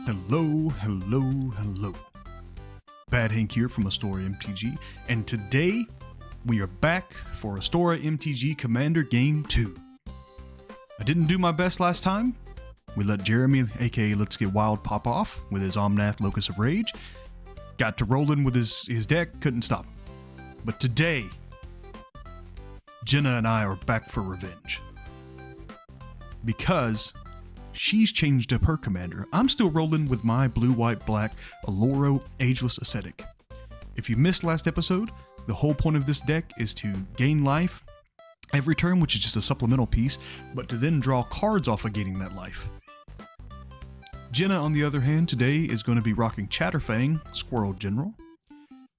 Hello, hello, hello. Bad Hank here from Astora MTG, and today we are back for Astora MTG Commander Game 2. I didn't do my best last time. We let Jeremy, aka LetsGetWilde, pop off with his Omnath Locus of Rage. Got to rolling with his deck, couldn't stop him. But today, Jenna and I are back for revenge. Because she's changed up her commander. I'm still rolling with my blue, white, black Aloro Ageless Ascetic. If you missed last episode, the whole point of this deck is to gain life every turn, which is just a supplemental piece, but to then draw cards off of gaining that life. Jenna, on the other hand, today is going to be rocking Chatterfang, Squirrel General.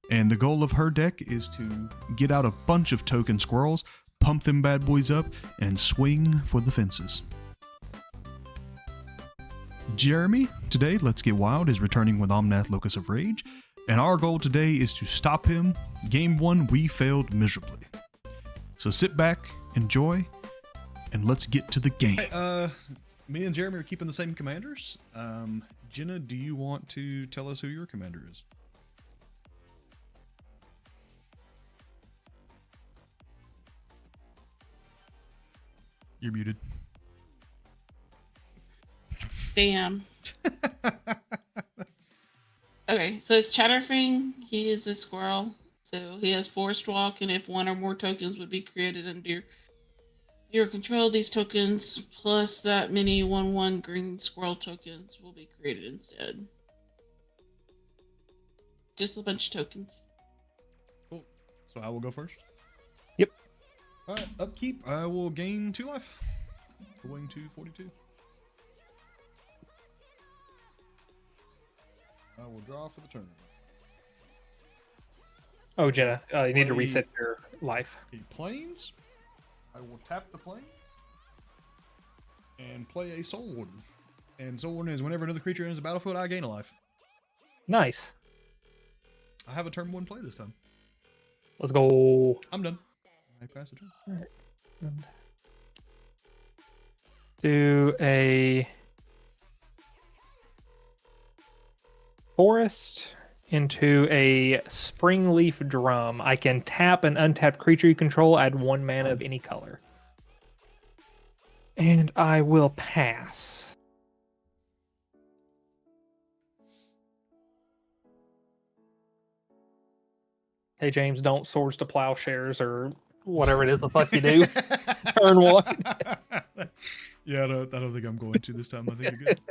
And the goal of her deck is to get out a bunch of token squirrels, pump them bad boys up, and swing for the fences. Jeremy, today, LetsGetWilde, is returning with Omnath Locus of Rage, and our goal today is to stop him. Game 1, we failed miserably. So sit back, enjoy, and let's get to the game. Hey, me and Jeremy are keeping the same commanders. Jenna, do you want to tell us who your commander is? You're muted. Damn. Okay, so it's Chatterfang. He is a squirrel. So he has Forest Walk, and if one or more tokens would be created under your control, these tokens plus that many 1/1 green squirrel tokens will be created instead. Just a bunch of tokens. Cool. So I will go first? Yep. Alright, upkeep. I will gain 2 life. Going to 42. I will draw for the turn. Oh, Jenna, you need to reset your life. The plains. I will tap the plains and play a Soul Warden. And Soul Warden is whenever another creature enters the battlefield, I gain a life. Nice. I have a turn 1 play this time. Let's go. I'm done. I pass the turn. All right. Do a forest into a spring leaf drum. I can tap an untapped creature you control, add 1 mana of any color. And I will pass. Hey James, don't swords to plowshares or whatever it is the fuck you do. Turn 1. Yeah, I don't think I'm going to this time. I think you're good.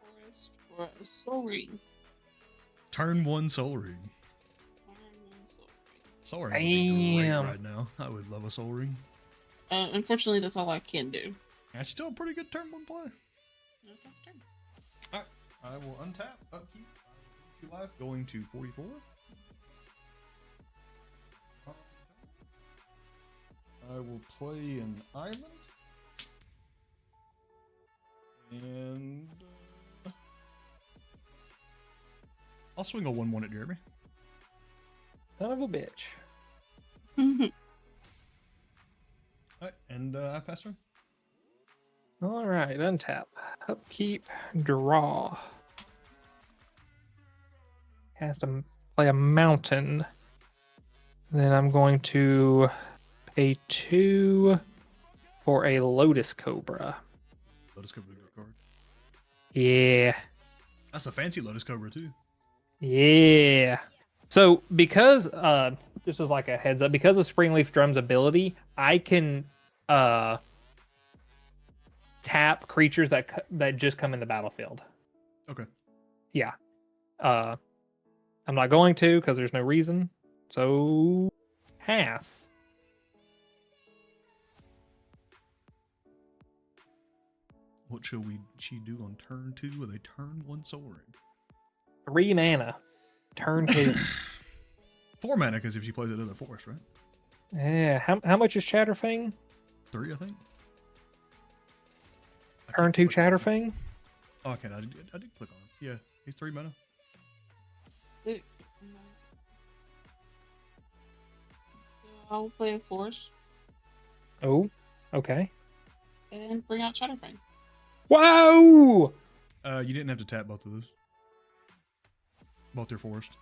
Forest for a Soul Ring. Turn 1 Soul Ring. Soul Ring would be great right now. I would love a Soul Ring. Unfortunately, that's all I can do. That's still a pretty good turn 1 play. Next turn. Alright, I will untap, upkeep, 2 life, going to 44. I will play an island. And I'll swing a 1/1 at Jeremy. Son of a bitch. Alright, and I pass turn. All right, untap, upkeep, draw. Has to play a mountain. Then I'm going to pay 2 for a Lotus Cobra. Lotus Cobra, good card. Yeah. That's a fancy Lotus Cobra too. Yeah. So because this is like a heads up, because of Springleaf Drum's ability, I can tap creatures that just come in the battlefield. Okay. Yeah. I'm not going to because there's no reason. So pass. What shall she do on turn 2 with a turn 1 Soul Ring? 3 mana. Turn 2. 4 mana, because if she plays another forest, right? Yeah. How much is Chatterfang? 3, I think. Turn 2 Chatterfang? Oh, okay, I did click on him. Yeah, he's 3 mana. I'll play a forest. Oh, okay. and bring out Chatterfang. Whoa! You didn't have to tap both of those. Both are forced.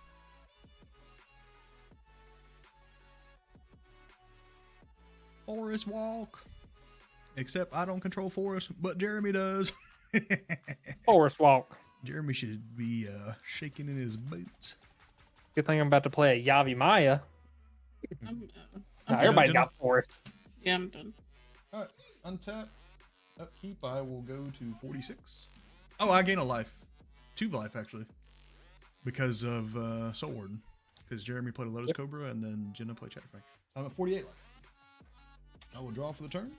Forest walk. Except I don't control forest, but Jeremy does. Forest walk. Jeremy should be shaking in his boots. Good thing I'm about to play a Yavi Maya. I'm Now, done. everybody Jenna? got forest. Yeah, I'm done. Alright, untap. Upkeep, I will go to 46. Oh, I gain a life. 2 life, actually. Because of Soul Warden. Because Jeremy played a Lotus Cobra and then Jenna played Chatterfang. I'm at 48 life. I will draw for the turn.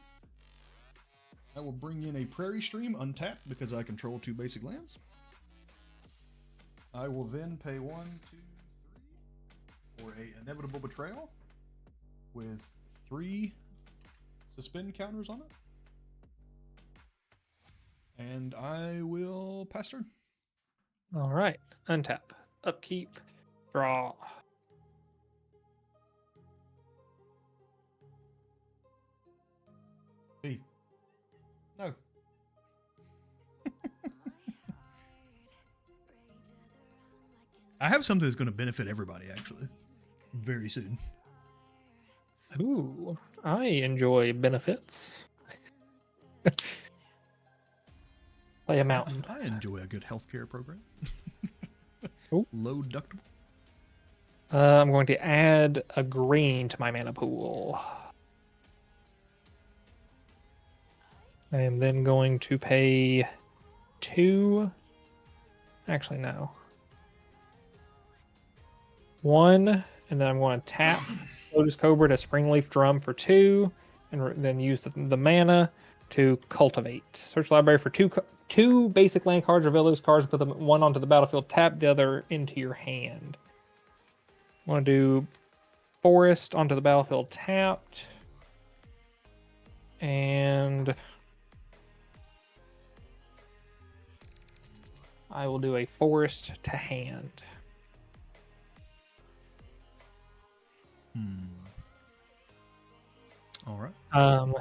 I will bring in a Prairie Stream untapped because I control 2 basic lands. I will then pay 1, 2, 3 for a Inevitable Betrayal with 3 suspend counters on it. And I will pass turn. All right. Untap. Upkeep. Draw. B. No. I have something that's going to benefit everybody, actually. Very soon. Ooh, I enjoy benefits. Play a mountain. I enjoy a good healthcare program. Ooh. Low deductible. I'm going to add a green to my mana pool. I am then going to pay 2. Actually, no. 1, and then I'm going to tap Lotus Cobra to Springleaf Drum for 2, and then use the mana to cultivate. Search library for two basic land cards or village cards, put them one onto the battlefield, tap the other into your hand. I'm going to do forest onto the battlefield tapped. And I will do a forest to hand. All right.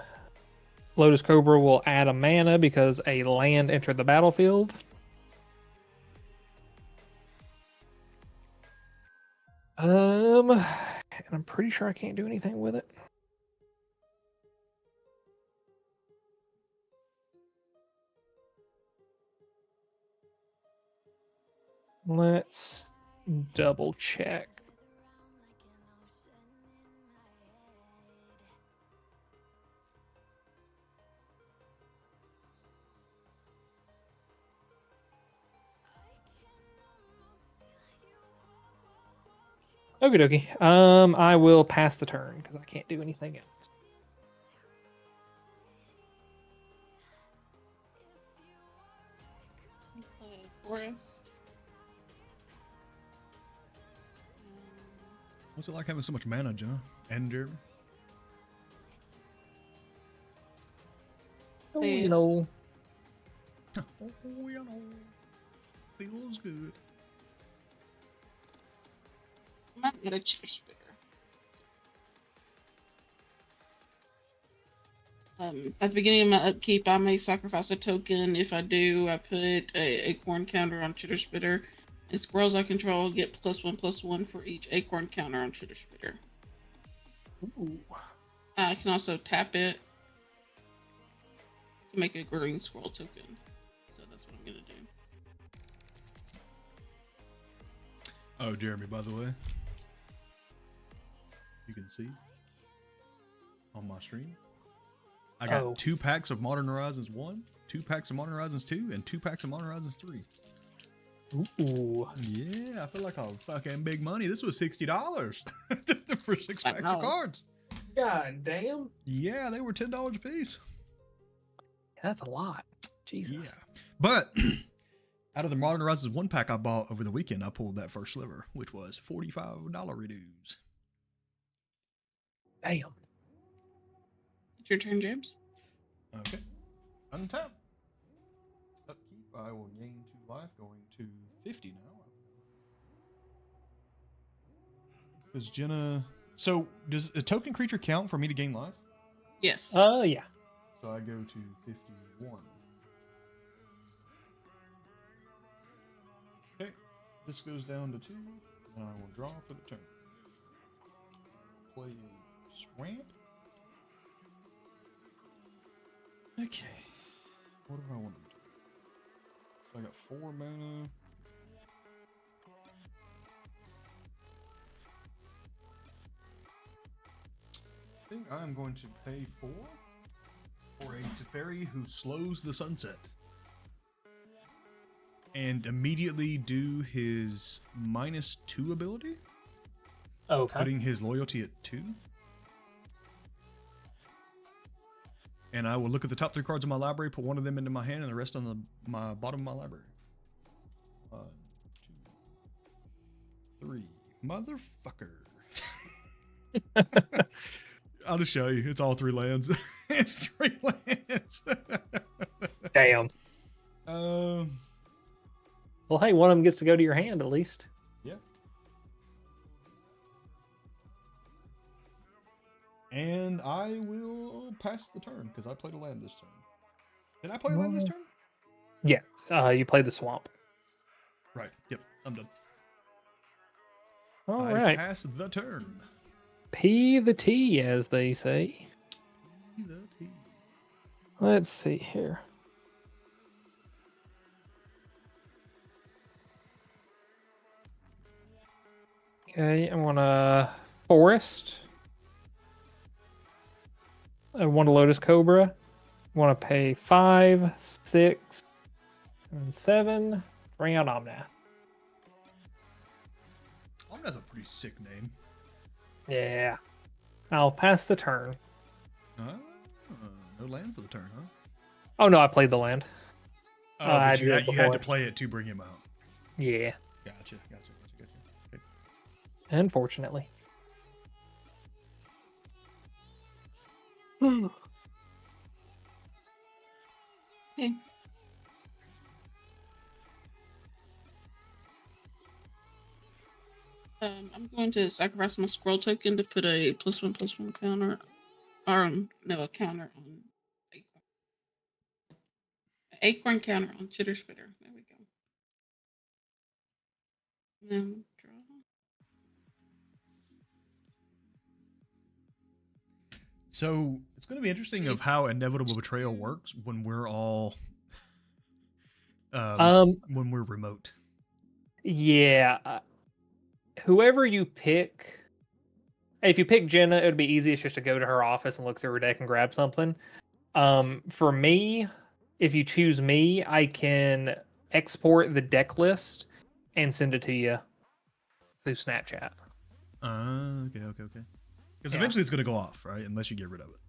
Lotus Cobra will add a mana because a land entered the battlefield. And I'm pretty sure I can't do anything with it. Let's double check. Okie dokie. I will pass the turn because I can't do anything else. Play forest. What's it like having so much mana, Jenna? And Jeremy? Oh, Yeah. you know. Oh, you know. Feels good. I might get a chitter spitter. At the beginning of my upkeep, I may sacrifice a token. If I do, I put a acorn counter on chitter spitter. And squirrels I control get +1/+1 for each acorn counter on chitter spitter. Ooh. I can also tap it to make a green squirrel token. So that's what I'm gonna do. Oh, Jeremy, by the way. You can see on my stream. I got 2 packs of Modern Horizons 1, 2 packs of Modern Horizons 2, and 2 packs of Modern Horizons 3. Ooh. Yeah, I feel like I'm fucking big money. This was $60 for 6 packs of cards. God damn. Yeah, they were $10 a piece. That's a lot. Jesus. Yeah. But out of the Modern Horizons 1 pack I bought over the weekend, I pulled that first sliver, which was $45 reduce. Damn. It's your turn, James. Okay. Untap. Upkeep. I will gain 2 life, going to 50 now. Does Jenna... So, does a token creature count for me to gain life? Yes. Yeah. So I go to 51. Okay, this goes down to 2, and I will draw for the turn. Play a swamp. Okay, what do I want to do? So I got 4 mana. I think I'm going to pay 4 for a Teferi who slows the sunset. And immediately do his -2 ability, Okay. putting his loyalty at 2. And I will look at the top 3 cards of my library, put one of them into my hand, and the rest on my bottom of my library. 1, 2, 3. Motherfucker. I'll just show you. It's all 3 lands. It's 3 lands. Damn. Well, hey, one of them gets to go to your hand at least. Yeah. And I will pass the turn because I played a land this turn. Did I play a land this turn? Yeah. You played the swamp. Right. Yep. I'm done. All I right. pass the turn. P the T, as they say. The T. Let's see here. Okay, I'm gonna forest. I want a Lotus Cobra. I want to pay 5, 6, and 7. Bring out Omnath. Omnath's a pretty sick name. Yeah. I'll pass the turn. No land for the turn, huh? Oh no, I played the land. Oh, I but you did had to before. play it to bring him out. Yeah. Gotcha. Okay. Unfortunately. Okay. I'm going to sacrifice my scroll token to put a +1/+1 counter, or no, a counter on Acorn. Acorn counter on Chitter Spitter. There we go. Then draw. So it's going to be interesting of how Inevitable Betrayal works when we're all when we're remote. Yeah. Whoever you pick, if you pick Jenna, it would be easiest just to go to her office and look through her deck and grab something. For me, if you choose me, I can export the deck list and send it to you through Snapchat. Okay. Because Yeah. eventually it's going to go off, right? Unless you get rid of it.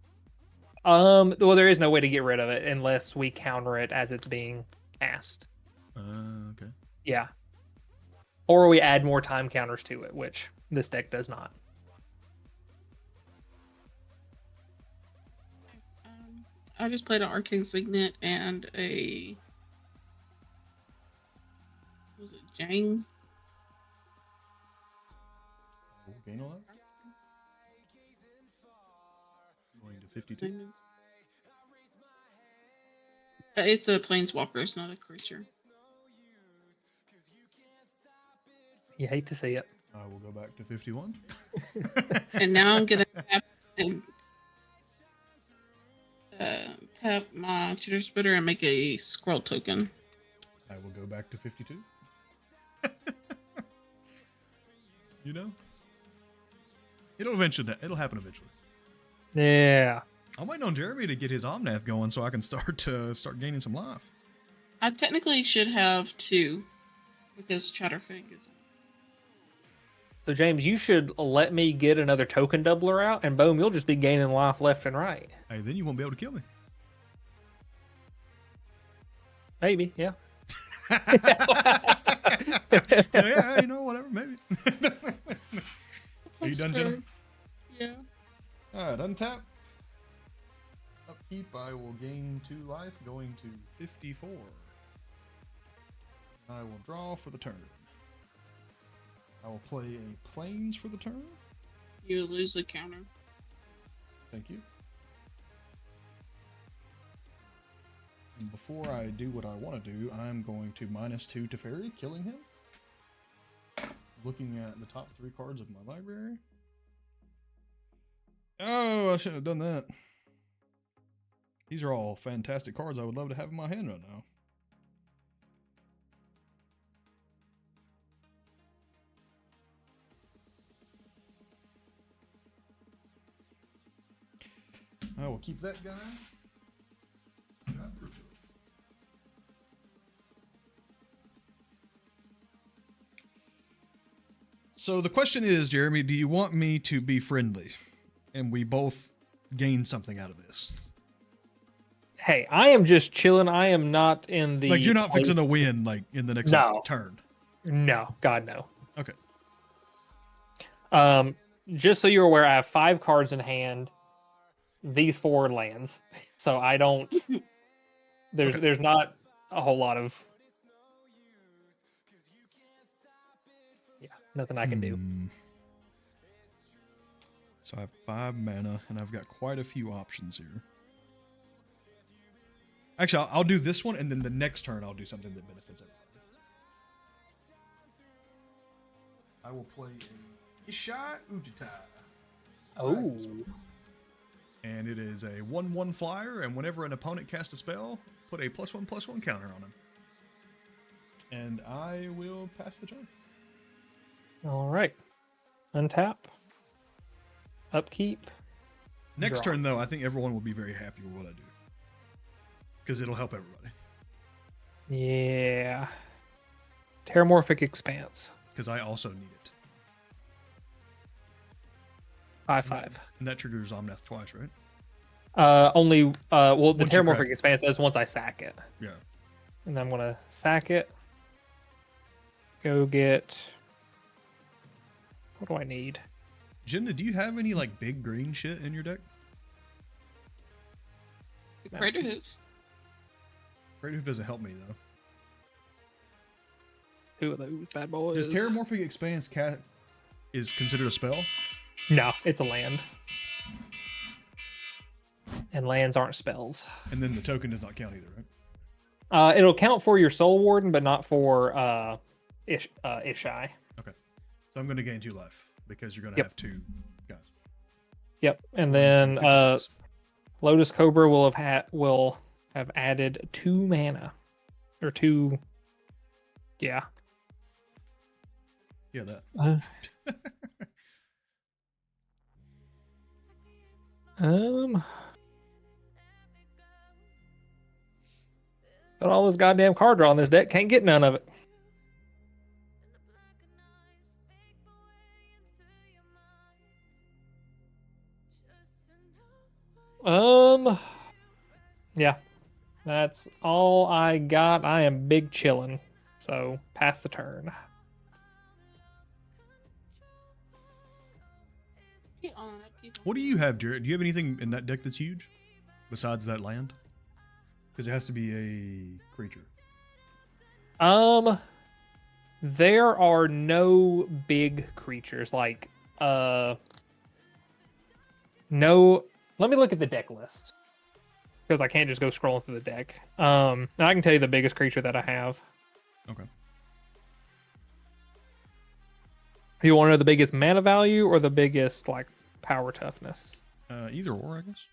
Well, there is no way to get rid of it unless we counter it as it's being cast. Okay. Yeah. Or we add more time counters to it, which this deck does not. I just played an Arcane Signet and a, was it Jang? Gain all that? Going to 52. It's a planeswalker. It's not a creature. You hate to see it. I will go back to 51. And now I'm gonna tap and tap my Chitter Spitter and make a scroll token. I will go back to 52. You know, it'll happen eventually. Yeah. I'm waiting on Jeremy to get his Omnath going so I can start gaining some life. I technically should have 2 because Chatterfang is. So James, you should let me get another token doubler out, and boom, you'll just be gaining life left and right. Hey, then you won't be able to kill me. Maybe, yeah. Yeah, you know, whatever, maybe. Are you done, Jenna? Yeah. Alright, untap. Upkeep, I will gain 2 life, going to 54. I will draw for the turn. I will play a Plains for the turn. You lose the counter. Thank you. before I do what I want to do, I'm going to -2 to Fairy, killing him. Looking at the top 3 cards of my library. Oh, I shouldn't have done that. These are all fantastic cards I would love to have in my hand right now. I will keep that guy. So the question is, Jeremy, do you want me to be friendly? And we both gain something out of this. Hey, I am just chilling. I am not in the... Like, you're not fixing to win, like, in the next turn. No, God, no. Okay. Just so you're aware, I have 5 cards in hand. These 4 lands. So I don't... There's not a whole lot of... Yeah, nothing I can do. So I have 5 mana, and I've got quite a few options here. Actually, I'll do this one, and then the next turn I'll do something that benefits everybody. I will play a Ishai Ujitai. Oh. And it is a 1/1 flyer, and whenever an opponent casts a spell, put a +1/+1 counter on him. And I will pass the turn. All right. Untap. Upkeep. Next Draw. turn, though, I think everyone will be very happy with what I do. Because it'll help everybody. Yeah. Terramorphic Expanse. Because I also need it. 5/5. And that triggers Omnath twice, right? Only well, the Once you crack Terramorphic it. Expanse is once I sack it. Yeah. And I'm gonna sack it. Go get... What do I need? Jenna, do you have any, like, big green shit in your deck? Crater Hoof. Great Hoof doesn't help me, though. Who are those bad boys? Does Terramorphic Expanse is considered a spell? No, it's a land. And lands aren't spells. And then the token does not count either, right? It'll count for your Soul Warden, but not for Ishai. Okay. So I'm going to gain 2 life because you're going to Yep. have 2 guys. Yep. And 1, 2, then 56. Lotus Cobra will have added 2 mana. Or 2... Yeah. Yeah, that. Got all this goddamn card draw on this deck. Can't get none of it. Yeah. That's all I got. I am big chillin'. So, pass the turn. What do you have, Jared? Do you have anything in that deck that's huge? Besides that land? Because it has to be a creature. There are no big creatures like no. Let me look at the deck list because I can't just go scrolling through the deck. And I can tell you the biggest creature that I have. Okay. Do you want to know the biggest mana value or the biggest like power toughness? Either or, I guess.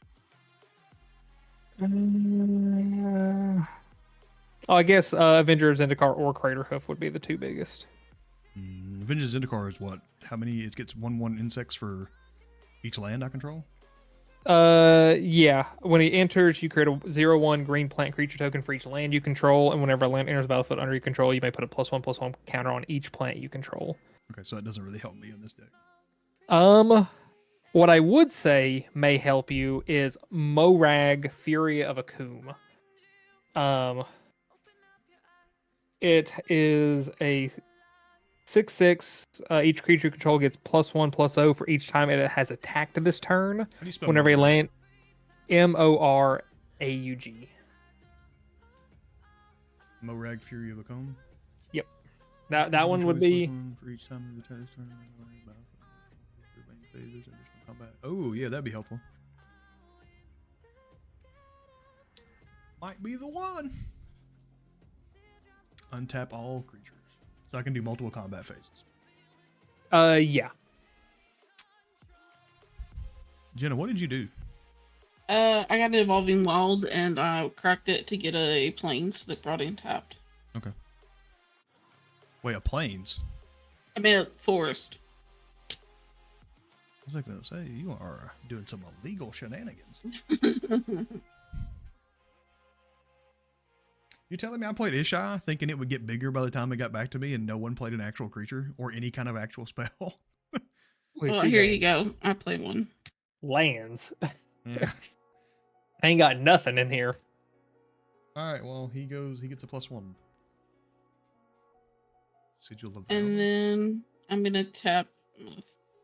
I guess Avengers Zendikar or Craterhoof would be the 2 biggest. Avengers Zendikar is what? How many? It gets 1/1 insects for each land I control? Yeah. When he enters, you create a 0/1 green plant creature token for each land you control, and whenever a land enters the battlefield under your control, you may put a +1/+1 counter on each plant you control. Okay, so that doesn't really help me in this deck. What I would say may help you is Morag, Fury of Akum. It is a 6/6. Each creature you control gets +1/+0 for each time it has attacked this turn. How do you spell Whenever a Morag? land, Moraug. Morag, Fury of a Cone? Yep. That one would be. For each time of the turn. Oh, yeah, that'd be helpful. might be the one. Untap all creatures. So I can do multiple combat phases. Yeah. Jenna, what did you do? I got an Evolving Wild, and I cracked it to get a Plains that brought in tapped. Okay. Wait, a plains? I made a Forest. I was like to say, you are doing some illegal shenanigans. You're telling me I played Ishai thinking it would get bigger by the time it got back to me and no one played an actual creature or any kind of actual spell? Well, here you go. I played one. Lands. Yeah. I ain't got nothing in here. All right, well, he gets a +1. Sigil of And Valor. then I'm going to tap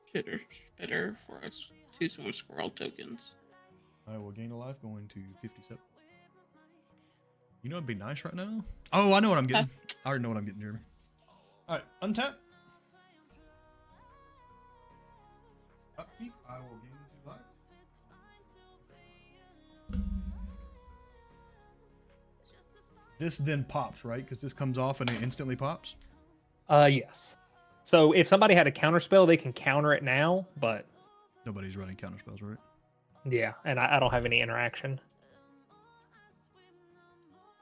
Spitter for us 2 more squirrel tokens. I will gain a life going to 57. You know it'd be nice right now? Oh, I know what I'm getting. I already know what I'm getting, Jeremy. All right, untap. Upkeep. I will gain 2 life. This then pops, right? Because this comes off and it instantly pops. Yes. So if somebody had a counter spell, they can counter it now, but Nobody's running counter spells, right? yeah, and I don't have any interaction.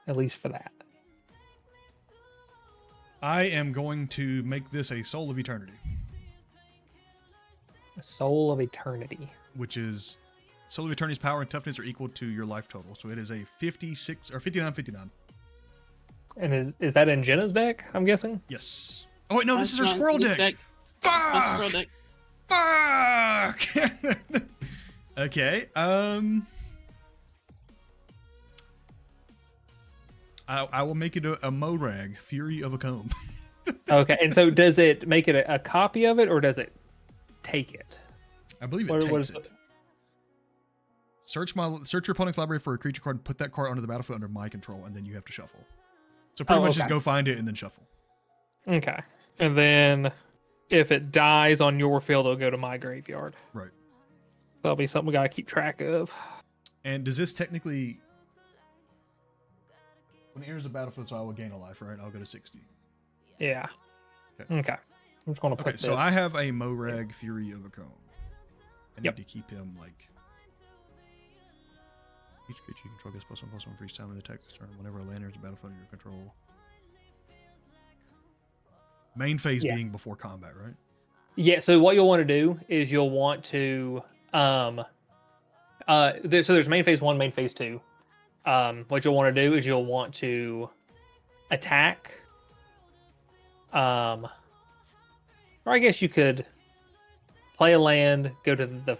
At least for that. I am going to make this a Soul of Eternity, Soul of Eternity. which is Soul of Eternity's power and toughness are equal to your life total. So it is a 56 or 59. And is that in Jenna's deck, I'm guessing? Yes. Oh wait, no, this is her That's squirrel not this deck. My squirrel Fuck! deck. Fuck! Okay. I will make it a Morag, Fury of a Comb. Okay, and so does it make it a copy of it, or does it take it? I believe it What takes is it. Search your opponent's library for a creature card and put that card onto the battlefield under my control, and then you have to shuffle. So pretty much just okay. go find it and then shuffle. Okay. And then if it dies on your field, it'll go to my graveyard. Right. That'll be something we gotta keep track of. And does this technically, when it enters the battlefield, so I will gain a life, right? I'll go to 60. Yeah. Okay. Okay. I'm just gonna put Okay, so this. I have a Morag, Fury of a Comb. I need Yep. to keep him like. Each creature you control gets +1/+1 for each time it attacks this turn. Whenever a land enters the battlefield under your control. Main phase Yeah. being before combat, right? Yeah, so what you'll want to do is you'll want to so there's main phase 1, main phase 2. What you'll want to do is you'll want to attack. Or I guess you could play a land, go to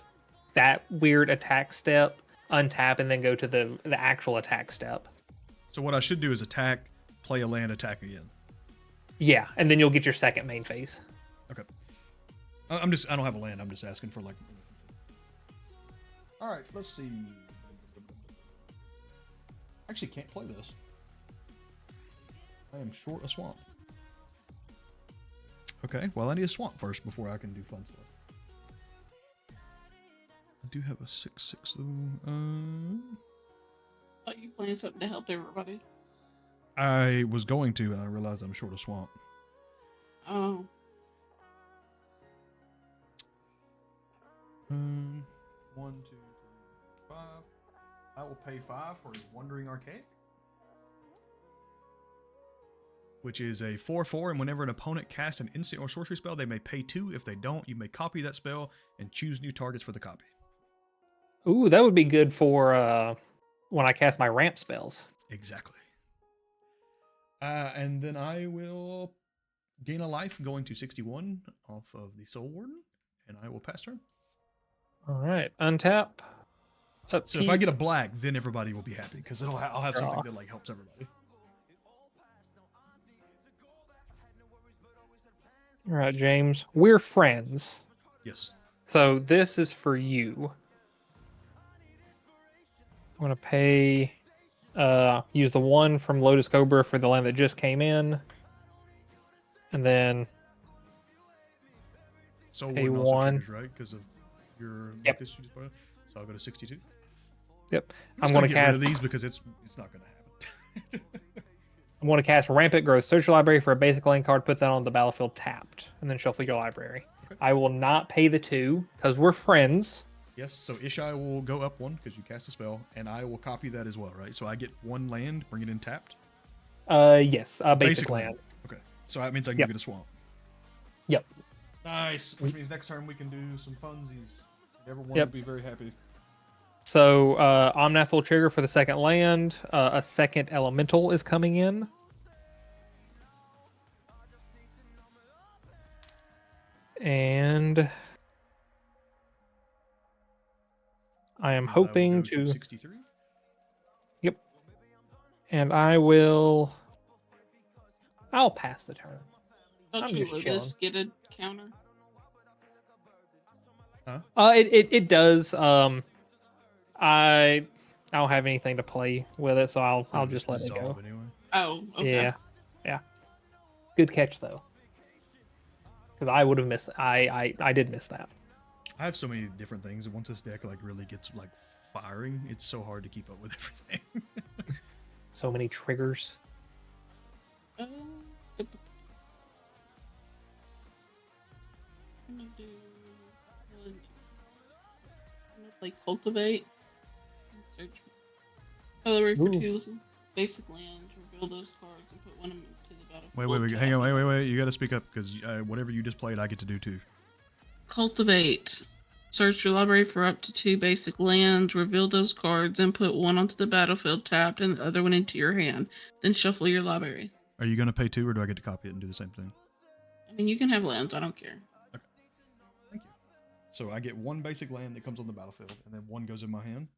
that weird attack step, untap, and then go to the actual attack step. So what I should do is attack, play a land, attack again. Yeah, and then you'll get your second main phase. Okay. I don't have a land. I'm just asking for like. All right, let's see. Actually, can't play this. I am short a swamp. Okay, well I need a swamp first before I can do fun stuff. I do have a 6/6 though. Thought you playing something to help everybody. I was going to, and I realized I'm short a swamp. Oh. 1, 2, 3, 5. I will pay 5 for a Wandering Archaic, which is a 4/4, and whenever an opponent casts an instant or sorcery spell, they may pay 2. If they don't, you may copy that spell and choose new targets for the copy. Ooh, that would be good for when I cast my ramp spells. Exactly. And then I will gain a life going to 61 off of the Soul Warden, and I will pass turn. All right, untap. So if I get a black, then everybody will be happy because I'll have something Draw. that like helps everybody. All right, James, we're friends. Yes. So this is for you. I'm gonna pay. Use the 1 from Lotus Cobra for the land that just came in, and then Soul pay Warden also 1. triggers, right? Because of your Yep. Lucas you just brought up. So I'll go to 62. Yep. I'm going to get rid cast. of these because it's not going to happen. I'm going to cast Rampant Growth. Search your library for a basic land card. Put that on the battlefield tapped, and then shuffle your library. Okay. I will not pay the 2 because we're friends. Yes. So Ishai will go up 1 because you cast a spell, and I will copy that as well, right? So I get 1 land, bring it in tapped. Yes. Basic land. Okay. So that means I can get a swamp. Yep. Nice. Which means next turn we can do some funsies. Everyone will be very happy. So Omnath will trigger for the second land. A second elemental is coming in. And I am hoping to 63. Yep. And I'll pass the turn. Don't you let this get a counter? Huh? It does. I don't have anything to play with it, so I'll just let it go. Anyway. Oh, okay. Yeah. Good catch though. Because I would have missed. I did miss that. I have so many different things, and once this deck like really gets like firing, it's so hard to keep up with everything. So many triggers. I'm gonna play Cultivate. Search color for 2 basic lands, reveal those cards, and put one of them to the battlefield. Wait, hang on, wait. You got to speak up because whatever you just played, I get to do too. Cultivate. Search your library for up to 2 basic lands, reveal those cards, and put one onto the battlefield tapped and the other one into your hand. Then shuffle your library. Are you going to pay 2, or do I get to copy it and do the same thing? I mean, you can have lands. I don't care. Okay. Thank you. So I get 1 basic land that comes on the battlefield, and then 1 goes in my hand?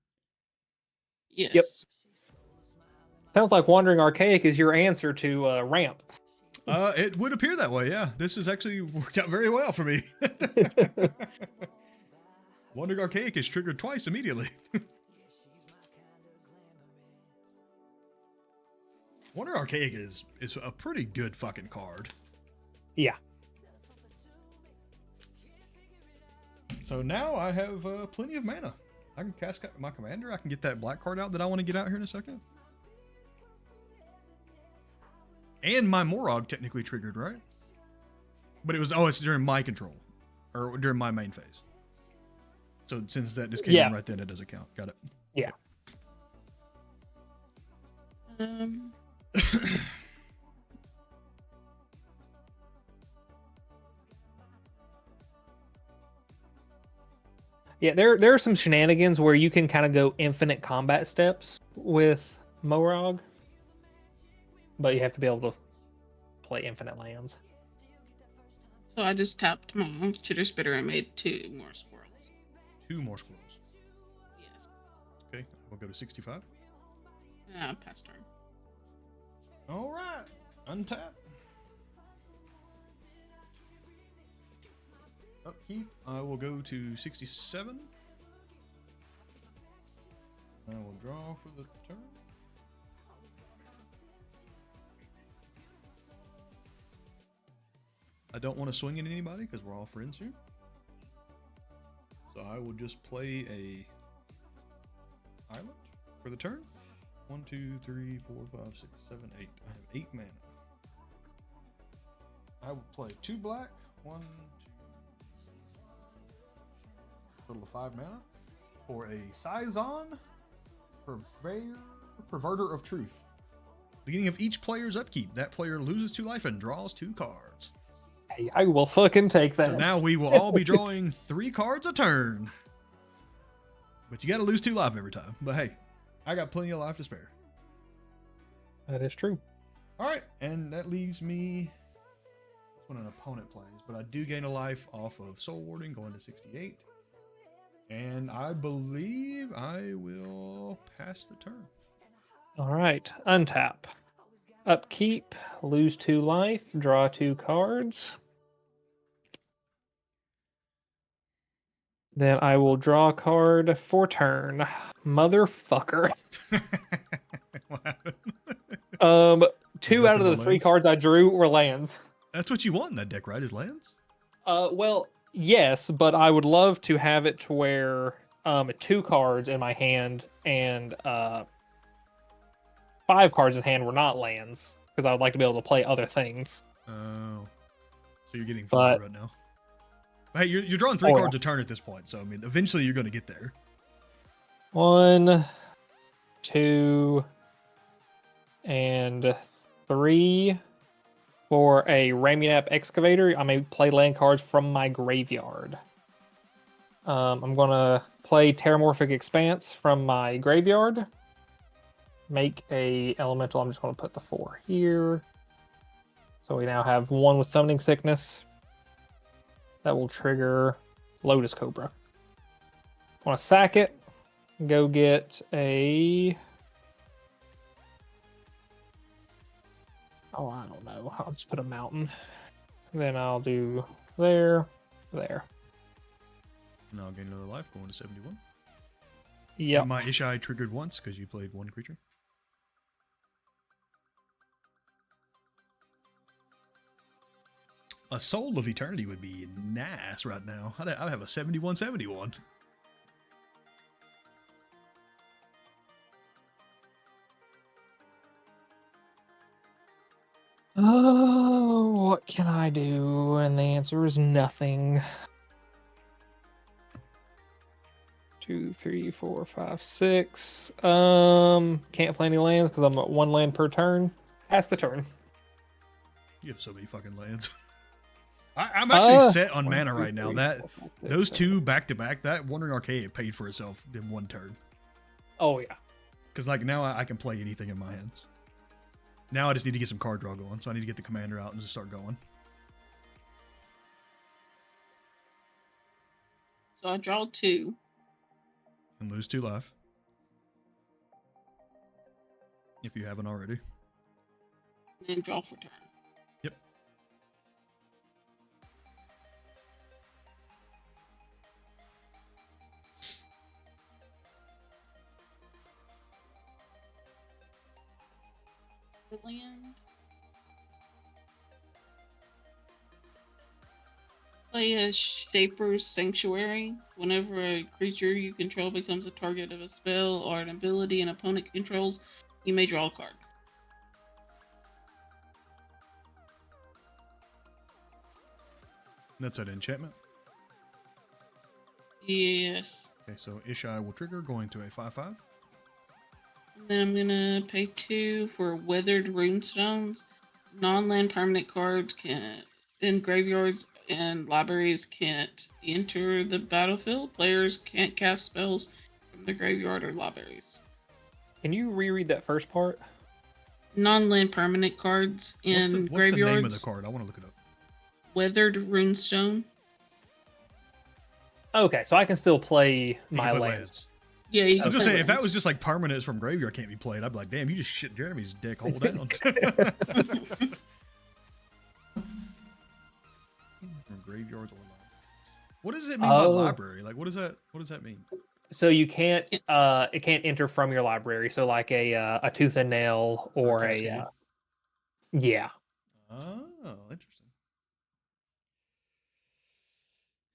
Yes. Yep. Sounds like Wandering Archaic is your answer to Ramp. It would appear that way, yeah. This has actually worked out very well for me. Wandering Archaic is triggered twice immediately. Wandering Archaic is a pretty good fucking card. Yeah. So now I have plenty of mana. I can cast my commander. I can get that black card out that I want to get out here in a second. And my Morog technically triggered, right? But it was, it's during my control. Or during my main phase. So since that just came in right then, it doesn't count. Got it. Yeah. Yeah, there are some shenanigans where you can kind of go infinite combat steps with Morog. But you have to be able to play infinite lands. So I just tapped my Chitter Spitter and made 2 more squirrels. 2 more squirrels. Yes. Okay, we'll go to 65. Pass turn. All right, untap. Upkeep. I will go to 67. I will draw for the turn. I don't want to swing at anybody because we're all friends here. So I will just play a island for the turn. 1, 2, 3, 4, 5, 6, 7, 8. I have 8 mana. I will play 2 black, 1, 2, total of 5 mana for a Scyzon Perverter of Truth. Beginning of each player's upkeep, that player loses 2 life and draws 2 cards. Hey, I will fucking take that. So now we will all be drawing 3 cards a turn. But you got to lose 2 life every time. But hey, I got plenty of life to spare. That is true. All right, and that leaves me when an opponent plays, but I do gain a life off of Soul Warding, going to 68. And I believe I will pass the turn. All right, untap. Upkeep, lose 2 life, draw 2 cards. Then I will draw a card for turn. Motherfucker. What happened? 2 out of the 3 cards I drew were lands. That's what you want in that deck, right? Is lands? Well, yes, but I would love to have it to where 2 cards in my hand and 5 cards in hand were not lands because I would like to be able to play other things. Oh, so you're getting But- fooled right now. Hey, you're drawing 3 Oh, cards a turn at this point, so I mean, eventually you're going to get there. 1, 2, and 3 for a Ramunap Excavator. I may play land cards from my graveyard. I'm gonna play Terramorphic Expanse from my graveyard. Make a elemental. I'm just gonna put the 4 here. So we now have 1 with Summoning Sickness. That will trigger Lotus Cobra. Want to sack it? Go get a. Oh, I don't know. I'll just put a mountain. Then I'll do there. Now I'll gain another life, going to 71. Yep. And my Ishai triggered once because you played 1 creature. A Soul of Eternity would be nice right now. I'd have a 71-71. Oh, what can I do? And the answer is nothing. 2, 3, 4, 5, 6. Can't play any lands because I'm at 1 land per turn. Pass the turn. You have so many fucking lands. I'm actually set on 1, mana 2, right now. 3, That 4, 5, 6, those 7. 2 back to back, that Wandering Archaic paid for itself in 1 turn. Oh yeah. Because like now I can play anything in my hands. Now I just need to get some card draw going, so I need to get the commander out and just start going. So I draw 2. And lose 2 life. If you haven't already. And then draw for turn. Yep. Land. Play a Shaper's Sanctuary. Whenever a creature you control becomes a target of a spell or an ability an opponent controls, you may draw a card. That's an enchantment. Yes. Okay, so Ishai will trigger, going to a 5/5. And then I'm gonna pay 2 for Weathered Runestones. Non-land permanent cards can in graveyards and libraries can't enter the battlefield. Players can't cast spells from the graveyard or libraries. Can you reread that first part? Non-land permanent cards in What's the graveyards. name of the card? I want to look it up. Weathered Runestone. Okay, so I can still play You can my play lands. Yeah, you I was can gonna play say, if that lands. was just like permanents from graveyard can't be played, I'd be like, damn, you just shit Jeremy's dick hole down. From graveyards or libraries. What does it mean by Oh. library? Like, what does that mean? So you can't it can't enter from your library. So like a Tooth and Nail or a Cascade? yeah. Oh, interesting.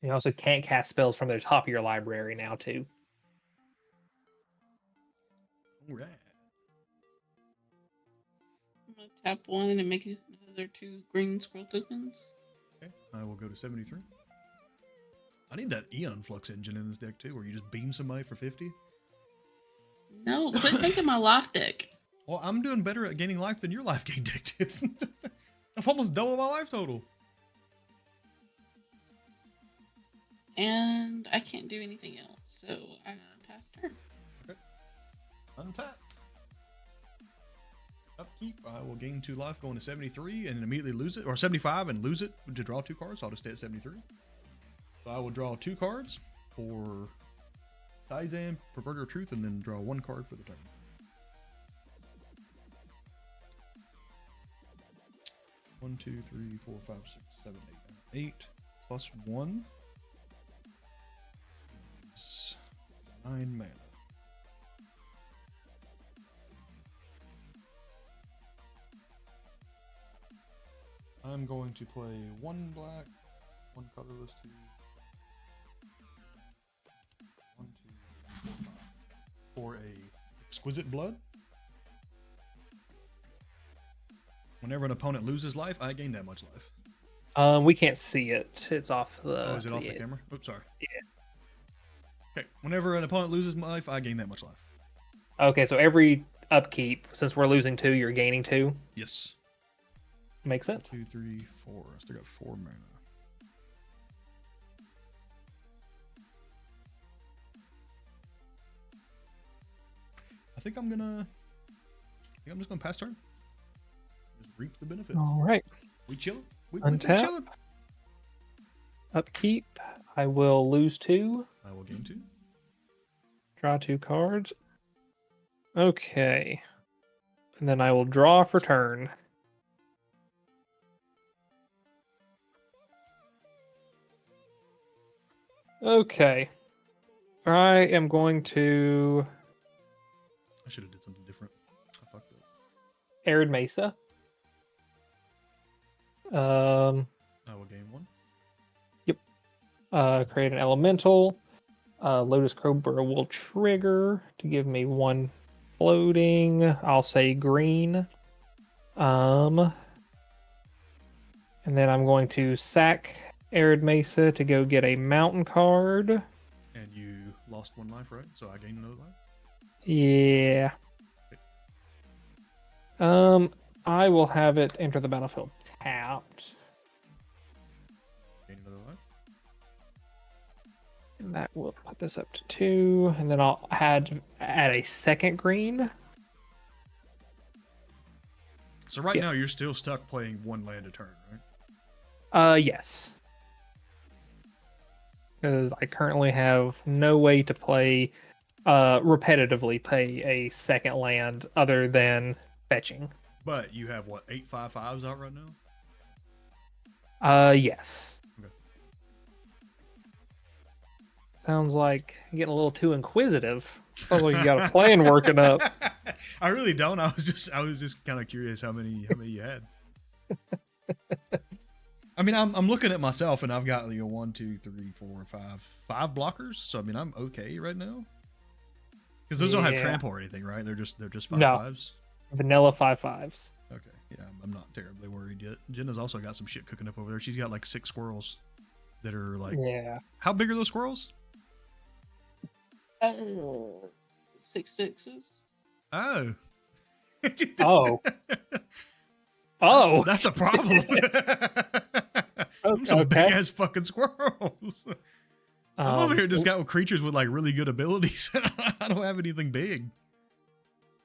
You also can't cast spells from the top of your library now too. All right. I'm gonna tap 1 and make another 2 green scroll tokens. Okay, I will go to 73. I need that Eon Flux engine in this deck too, where you just beam somebody for 50. No, quit taking my life deck. Well, I'm doing better at gaining life than your life gain deck did. I've almost doubled my life total. And I can't do anything else, so I passed her. Untap. Upkeep. I will gain 2 life, going to 73, and immediately lose it, or 75 and lose it to draw 2 cards. So I'll just stay at 73. So I will draw 2 cards for Saizan, Perverter of Truth, and then draw 1 card for the turn. One, 2, 3, 4, 5, 6, 7, 8, 8 plus 1 is 9 mana. I'm going to play 1 black, 1 colorless, 2, 1, 2, for a exquisite blood. Whenever an opponent loses life, I gain that much life. We can't see it. It's off the. Oh, is it off the camera? Oops, sorry. Yeah. Okay. Whenever an opponent loses life, I gain that much life. Okay, so every upkeep, since we're losing 2, you're gaining 2. Yes. Makes sense. 2, 3, 4. I still got 4 mana. I think I'm just gonna pass turn. Just reap the benefits. All right. We chilling. We Untap. chilling. Upkeep. I will lose 2. I will gain 2. Draw 2 cards. Okay. And then I will draw for turn. Okay. I am going to I should have did something different. I fucked up. Arid Mesa. I will gain 1. Create an elemental. Lotus Cobra will trigger to give me 1 floating. I'll say green. And then I'm going to sack Arid Mesa to go get a mountain card. And you lost 1 life, right? So I gain another life. Yeah. I will have it enter the battlefield tapped. Gain another life. And that will put this up to 2. And then I'll add a second green. So right Yeah. now you're still stuck playing 1 land a turn, right? Yes. Because I currently have no way to play repetitively play a second land other than fetching. But you have what, 8/5/5s out right now? Yes. Okay. Sounds like you're getting a little too inquisitive. Sounds like you got a plan working up. I really don't. I was just kind of curious how many you had. I mean, I'm looking at myself and I've got 1, 2, 3, 4, 5 blockers. So I mean, I'm okay right now. Because those don't have trample or anything, right? They're just 5/5s. Vanilla 5/5s. Okay, yeah, I'm not terribly worried yet. Jenna's also got some shit cooking up over there. She's got like 6 squirrels that are like. Yeah. How big are those squirrels? 6 6s. Oh. Oh. Oh. That's a problem. Some big Okay. ass fucking squirrels. I'm over here just got creatures with like really good abilities. I don't have anything big.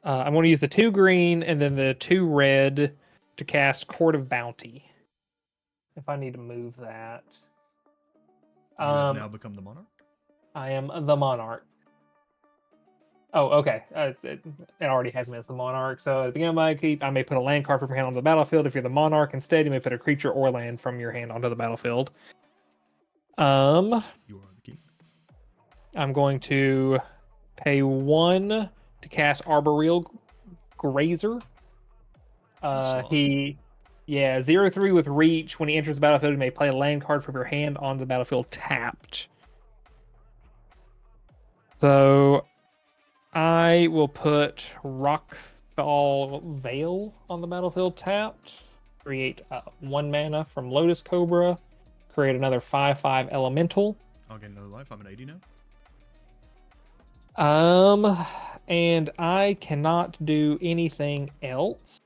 I'm going to use the 2 green and then the 2 red to cast Court of Bounty. If I need to move that. You have now become the monarch. I am the monarch. Oh, okay. It already has me as the monarch. So at the beginning of my keep, I may put a land card from your hand onto the battlefield. If you're the monarch instead, you may put a creature or land from your hand onto the battlefield. You are the king. I'm going to pay 1 to cast Arboreal Grazer. He 0/3 with reach. When he enters the battlefield, you may play a land card from your hand onto the battlefield tapped. So I will put Rockfall Veil on the battlefield tapped. Create 1 mana from Lotus Cobra. Create another 5/5 elemental. I'll get another life. I'm at 80 now. And I cannot do anything else.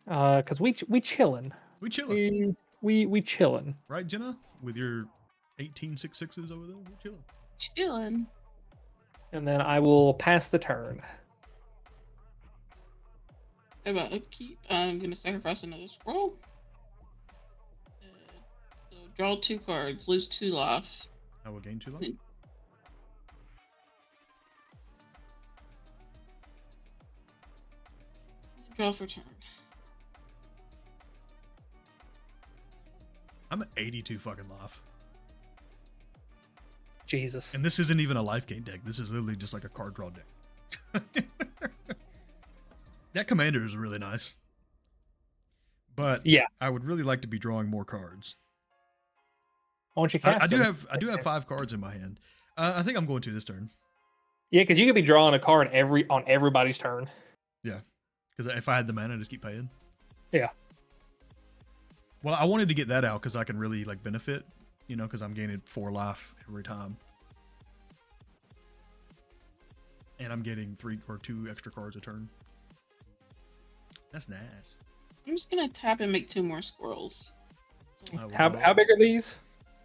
Because we chillin'. We chilling. We chillin'. Right, Jenna? With your 18 6/6s over there? We're chilling. Chilling. And then I will pass the turn. About upkeep, I'm gonna sacrifice another scroll. So draw 2 cards, lose 2 life. I will gain 2 life. Draw for turn. I'm at 82 fucking life. Jesus. And this isn't even a life gain deck. This is literally just like a card draw deck. That commander is really nice. But yeah, I would really like to be drawing more cards. Why don't you cast I do them? have 5 cards in my hand. I think I'm going to this turn. Yeah, because you could be drawing a card on everybody's turn. Yeah, because if I had the mana, I just keep paying. Yeah. Well, I wanted to get that out because I can really like benefit, you know, because I'm gaining 4 life every time, and I'm getting 3 or 2 extra cards a turn. That's nice. I'm just gonna tap and make 2 more squirrels. How big are these?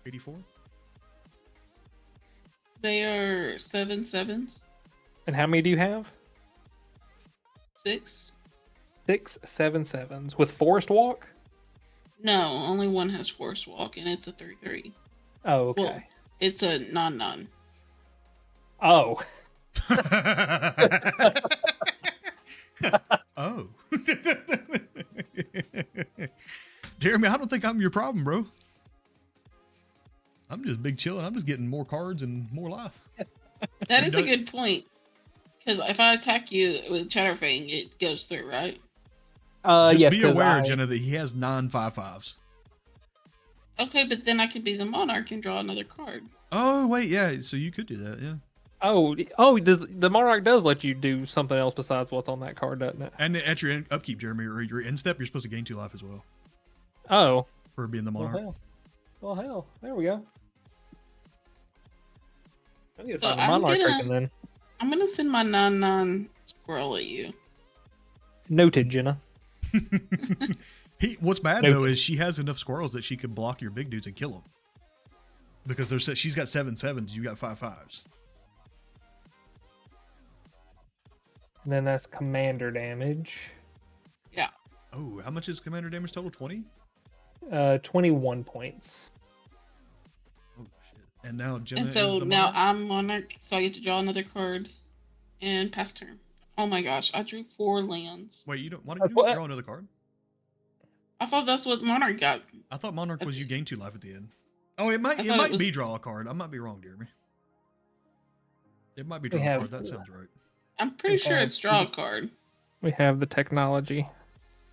84. They are 7/7s. And how many do you have? 6. 6 7/7s with Forest Walk. No, only one has Force Walk, and it's a 3/3. Oh, okay. Well, it's a non. Oh. Oh. Jeremy, I don't think I'm your problem, bro. I'm just big chilling. I'm just getting more cards and more life. That is a good point. Because if I attack you with Chatterfang, it goes through, right? Just yes, be aware, Jenna, that he has 9 5/5s. Okay, but then I could be the Monarch and draw another card. Oh, wait, yeah. So you could do that, yeah. Oh, does the Monarch does let you do something else besides what's on that card, doesn't it? And at your upkeep, Jeremy, or your end step, you're supposed to gain 2 life as well Oh. for being the Monarch. Well, hell. There we go. I need to So find the Monarch token then. I'm gonna send my non squirrel at you. Noted, Jenna. What's bad though is she has enough squirrels that she could block your big dudes and kill them. Because she's got 7/7s, you got 5/5s. And then that's commander damage. Yeah. Oh, how much is commander damage total? 20? 21 points. Oh shit! And now Jenna And so is the now Monarch? I'm Monarch, so I get to draw another card and pass turn. Oh my gosh, I drew 4 lands. Wait, why don't you draw another card? I thought that's what Monarch got. I thought Monarch was you gain 2 life at the end. Oh, it might be draw a card. I might be wrong, Jeremy. It might be draw a card. That sounds right. I'm pretty sure it's draw a card. We have the technology.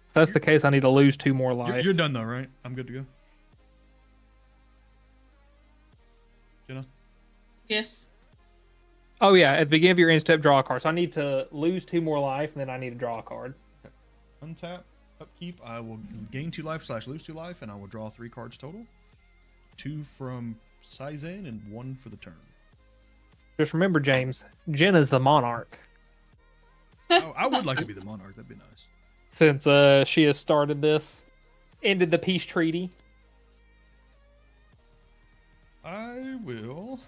If that's the case, I need to lose 2 more life. You're done though, right? I'm good to go. Jenna? Yes. Oh yeah, at the beginning of your end step, draw a card. So I need to lose 2 more life, and then I need to draw a card. Okay. Untap, upkeep. I will gain 2 life / lose 2 life, and I will draw 3 cards total. 2 from Saizen and 1 for the turn. Just remember, James, Jenna's the Monarch. Oh, I would like to be the Monarch. That'd be nice. Since she has started this, ended the peace treaty. I will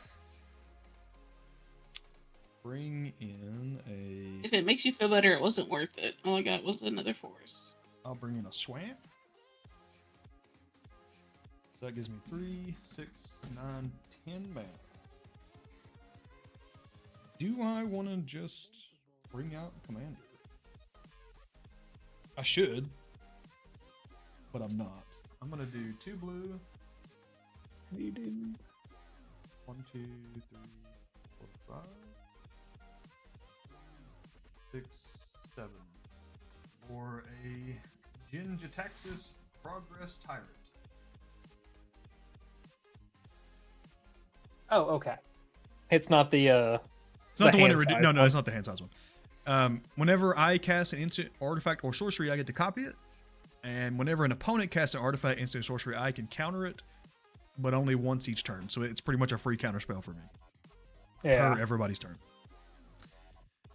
bring in a... If it makes you feel better, it wasn't worth it. All I got was another force. I'll bring in a swamp. So that gives me 3, 6, 9, 10 mana. Do I want to just bring out Commander? I should, but I'm not. I'm gonna do 2 blue. What do you do? 1, 2, 3, 4, 5, 6, 7. Or a Jin-Jataxis Progress Tyrant. Oh, okay. It's not the It's not the one hand-sized no, it's not the hand size one. Whenever I cast an instant, artifact, or sorcery, I get to copy it. And whenever an opponent casts an artifact, instant, or sorcery, I can counter it, but only once each turn. So it's pretty much a free counter spell for me. Yeah. Per everybody's turn.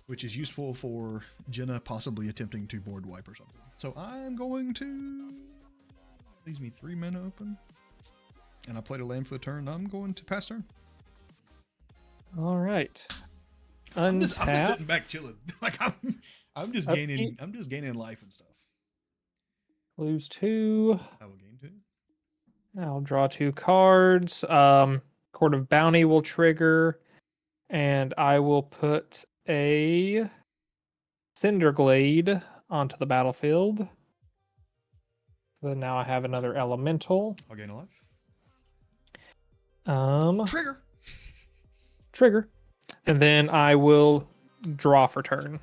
Which is useful for Jenna possibly attempting to board wipe or something. So I'm going to... Leaves me 3 mana open. And I played a land for the turn. I'm going to pass turn. All right. I'm just sitting back chilling. Like I'm just gaining life and stuff. Lose 2. I will gain 2. I'll draw 2 cards. Court of Bounty will trigger, and I will put a Cinderglade onto the battlefield. So now I have another elemental. I'll gain a life. Trigger. And then I will draw for turn.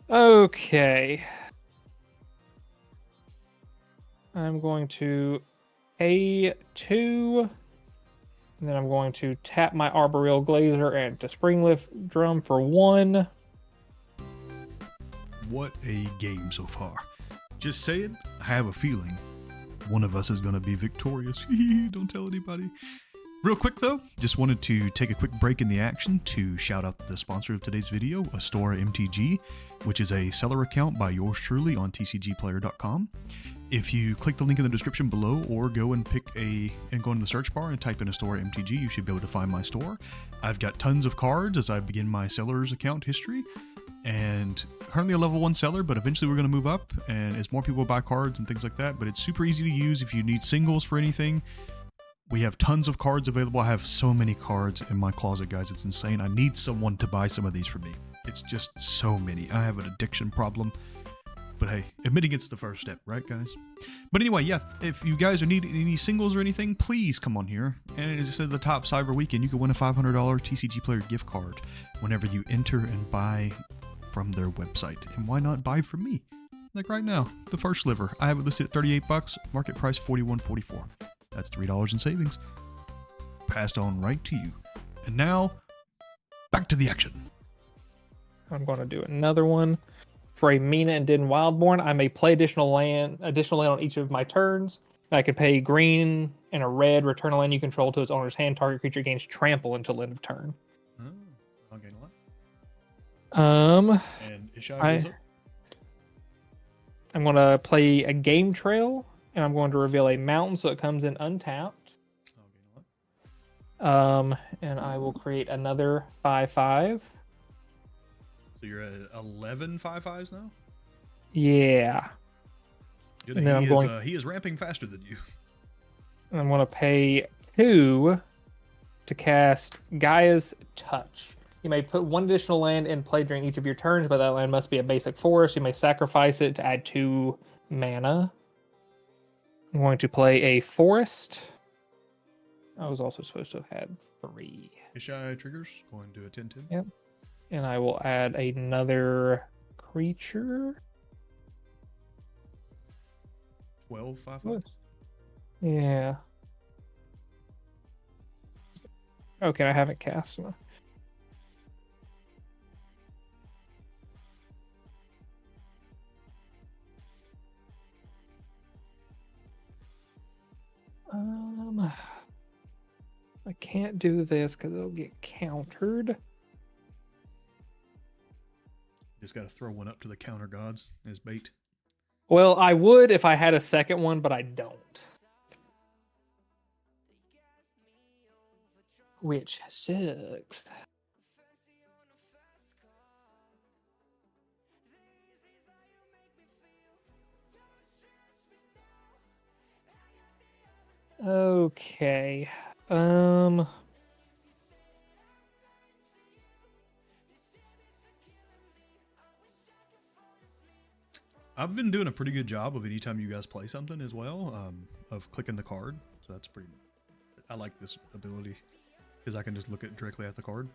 Okay. I'm going to pay 2 And then I'm going to tap my Arboreal Glazer and to Springleaf Drum for 1. What a game so far. Just saying, I have a feeling one of us is going to be victorious. Don't tell anybody. Real quick though, just wanted to take a quick break in the action to shout out the sponsor of today's video, Astora MTG, which is a seller account by yours truly on TCGPlayer.com. If you click the link in the description below or go and go into the search bar and type in Astora MTG, you should be able to find my store. I've got tons of cards as I begin my seller's account history, and currently a level 1 seller, but eventually we're going to move up, and as more people buy cards and things like that, but it's super easy to use if you need singles for anything. We have tons of cards available. I have so many cards in my closet, guys. It's insane. I need someone to buy some of these for me. It's just so many. I have an addiction problem. But hey, admitting it's the first step, right, guys? But anyway, yeah, if you guys are needing any singles or anything, please come on here. And as I said, the top Cyber Weekend, you can win a $500 TCG Player gift card whenever you enter and buy from their website. And why not buy from me? Like right now, the first sliver. I have it listed at $38, market price $41.44. That's $3 in savings. Passed on right to you. And now, back to the action. I'm going to do another one. For a Mina and Din Wildborn, I may play additional land on each of my turns. I can pay green and a red, return a land you control to its owner's hand. Target creature gains trample until end of turn. Oh, I'll gain a lot. And Ishai goes up. I'm going to play a Game Trail, and I'm going to reveal a mountain so it comes in untapped. I'll gain a lot. And I will create another 5/5. So you're at 11 5/5s now? Yeah. Good. And then He is ramping faster than you. And I'm going to pay 2 to cast Gaia's Touch. You may put 1 additional land in play during each of your turns, but that land must be a basic forest. You may sacrifice it to add 2 mana. I'm going to play a forest. I was also supposed to have had 3. Ishai triggers, going to a 10/10. Yep. And I will add another creature. 12 5/5. Yeah. Okay, I haven't cast them. I can't do this because it'll get countered. Just got to throw one up to the counter gods as bait. Well, I would if I had a second one, but I don't. Which sucks. Okay. I've been doing a pretty good job of anytime you guys play something as well, of clicking the card. So that's pretty. I like this ability because I can just look directly at the card.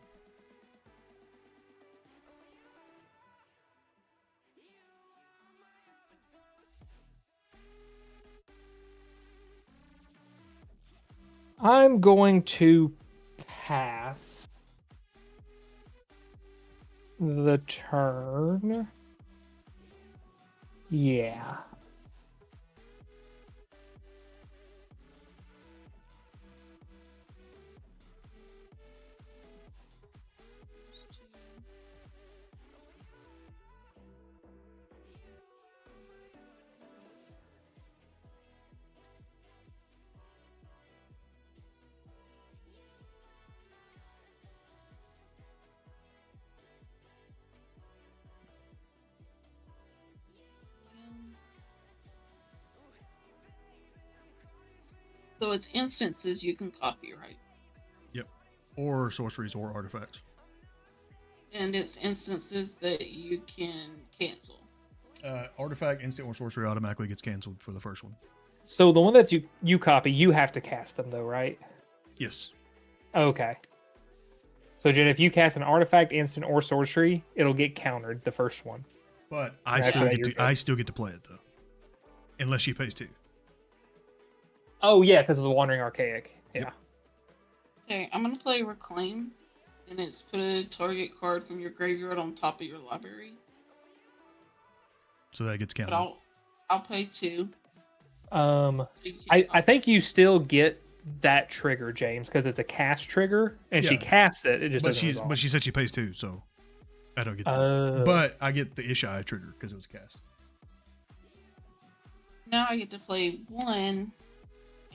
I'm going to pass the turn. Yeah. So it's instances you can copy, right? Yep. Or sorceries or artifacts. And it's instances that you can cancel. Artifact, instant, or sorcery automatically gets canceled for the first one. So the one that you copy, you have to cast them though, right? Yes. Okay. So Jen, if you cast an artifact, instant, or sorcery, it'll get countered, the first one. But I still get to play it though. Unless she pays 2. Oh yeah, because of the Wandering Archaic. Yeah. Yep. Okay, I'm gonna play Reclaim, and it's put a target card from your graveyard on top of your library. So that gets But counted. I'll pay 2. I think you still get that trigger, James, because it's a cast trigger, and she Yeah. casts it. It just doesn't resolve. But she said she pays 2, so I don't get that. Oh. But I get the Ishai trigger because it was a cast. Now I get to play 1,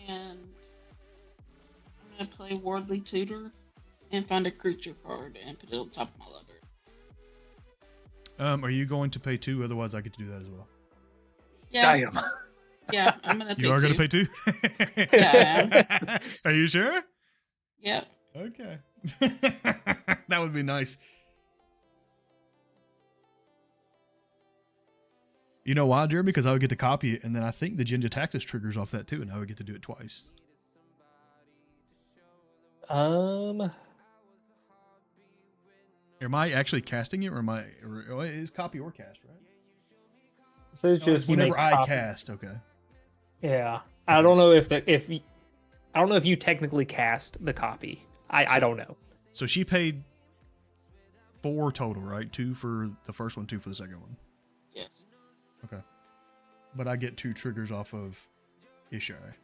and I'm gonna play Wardly Tutor and find a creature card and put it on top of my library. Are you going to pay 2? Otherwise, I get to do that as well. Yeah, Damn. yeah, I'm gonna pay 2. You are going to pay 2? Yeah, I am. Are you sure? Yep. Okay. That would be nice. You know why, Jeremy? Because I would get to copy it, and then I think the Jinja Taxis triggers off that too, and I would get to do it twice. Um, Am I actually casting it, or am I? Or it is copy or cast, right? so it's No, just it's you whenever make a I copy. cast. Okay. Yeah, I don't know if I don't know if you technically cast the copy. I don't know. So she paid 4 total, right? 2 for the first one, 2 for the second one. Yes. Okay. But I get 2 triggers off of Ishai.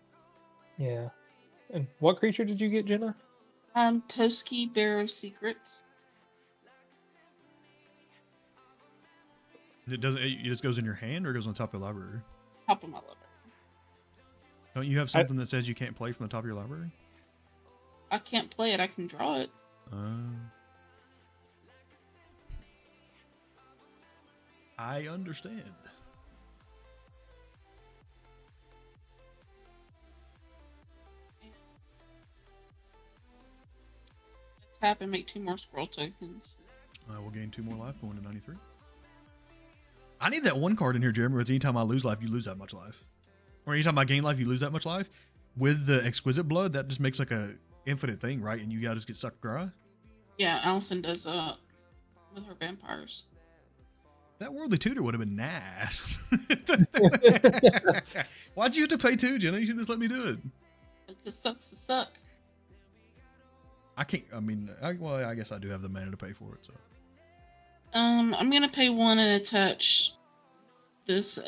Yeah. And what creature did you get, Jenna? Toski, Bearer of Secrets. It doesn't. It just goes in your hand, or it goes on top of your library. Top of my library. Don't you have something that says you can't play from the top of your library? I can't play it. I can draw it. I understand. Tap and make 2 more scroll tokens. I will gain 2 more life, going to 93. I need that one card in here, Jeremy, where it's anytime I lose life, you lose that much life. Or anytime I gain life, you lose that much life. With the Exquisite Blood, that just makes like a infinite thing, right? And you gotta just get sucked dry. Yeah, Allison does with her vampires. That Worldly Tutor would have been nice. Why'd you have to pay 2, Jenna? You should just let me do it. Because sucks to suck. I can't. I mean, I guess I do have the mana to pay for it. So I'm gonna pay 1 and attach this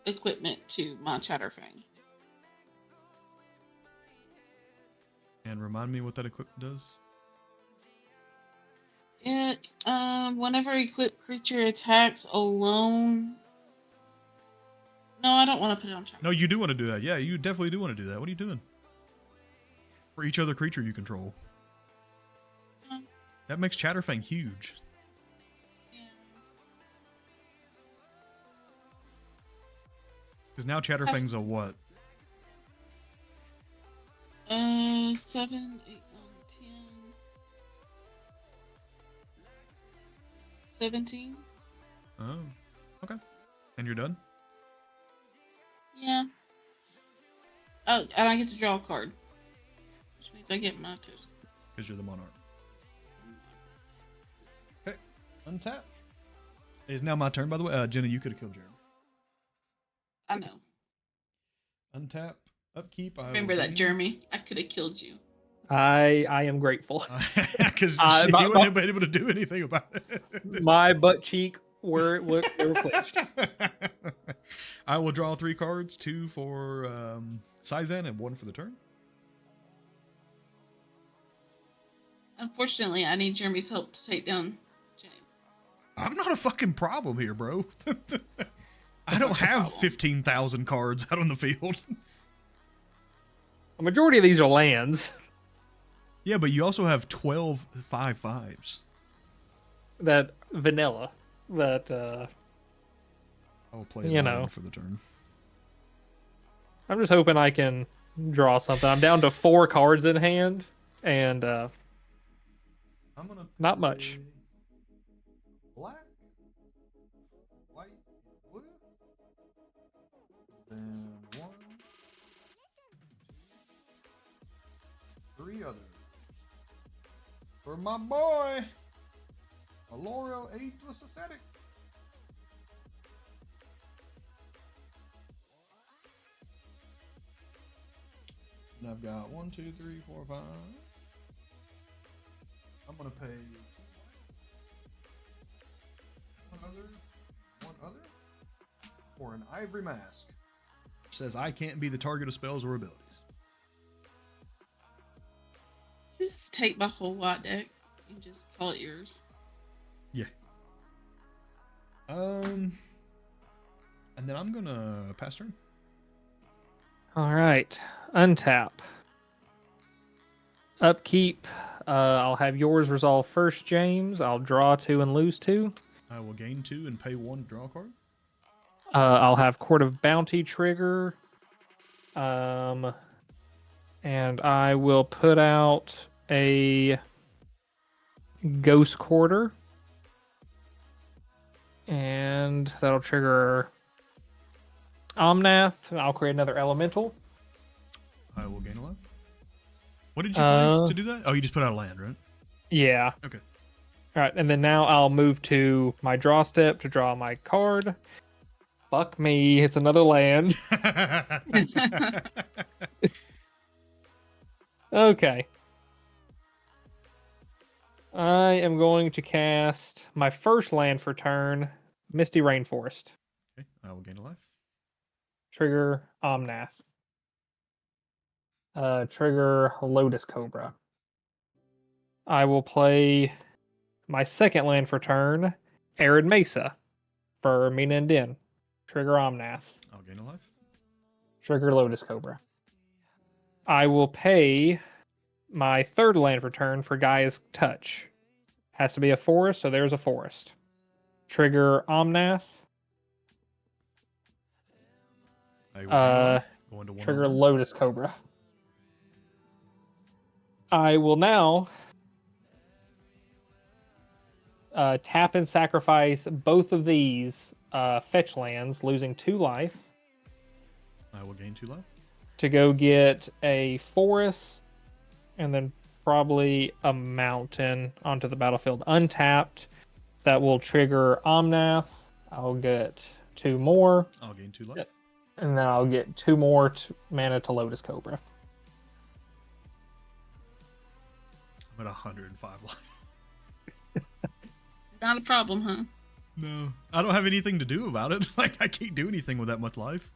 equipment to my Chatterfang. and remind me what that equipment does. It whenever equipped creature attacks alone. No, I don't want to put it on Chatterfang. No, you do want to do that. Yeah, you definitely do want to do that. What are you doing? For each other creature you control. That makes Chatterfang huge. Yeah. Because now Chatterfang's a what? 7, 8, 9, 10. 17. Oh, okay. And you're done? Yeah. Oh, and I get to draw a card. Which means I get my toast. Because you're the monarch. Okay, untap. It is now my turn, by the way. Jenna, you could have killed Jeremy. I know. Untap, upkeep. Remember that, Jeremy. I could have killed you. I am grateful. Because you wouldn't have been able to do anything about it. My butt cheek were clenched. I will draw 3 cards, 2 for Sizan and 1 for the turn. Unfortunately, I need Jeremy's help to take down James. I'm not a fucking problem here, bro. I don't have 15,000 cards out on the field. A majority of these are lands Yeah, but you also have 12 5/5s. that vanilla that I'll play You a know. 9 for the turn. I'm just hoping I can draw something. I'm down to 4 cards in hand and I'm gonna not much. Black, white, blue. Then 1, 3 others. For my boy, Aloro Ageless Ascetic. And I've got 1, 2, 3, 4, 5, pay one other for an ivory mask. Says I can't be the target of spells or abilities. Just take my whole white deck and just call it yours. Yeah. And then I'm gonna pass turn. All right. Untap. Upkeep. I'll have yours resolve first, James. I'll draw 2 and lose 2. I will gain 2 and pay 1 to draw a card. I'll have Court of Bounty trigger. And I will put out a Ghost Quarter. And that'll trigger Omnath. I'll create another elemental. I will gain a life. What did you play to do that? Oh, you just put out a land, right? Yeah. Okay. All right, and then now I'll move to my draw step to draw my card. Fuck me, it's another land. Okay. I am going to cast my first land for turn, Misty Rainforest. Okay, I will gain a life. Trigger Omnath. Trigger Lotus Cobra. I will play my second land for turn, Arid Mesa, for Mina and Din. Trigger Omnath. I'll gain a life. Trigger Lotus Cobra. I will pay my third land for turn for Gaia's Touch. Has to be a forest, so there's a forest. Trigger Omnath. I will gain a life. Going to 1 Trigger on 1. Lotus Cobra. I will now tap and sacrifice both of these fetch lands, losing 2 life. I will gain 2 life. To go get a forest and then probably a mountain onto the battlefield untapped. That will trigger Omnath. I'll get 2 more. I'll gain 2 life. And then I'll get 2 more mana to Lotus Cobra. I'm at 105 life. Not a problem, huh? No, I don't have anything to do about it. Like, I can't do anything with that much life.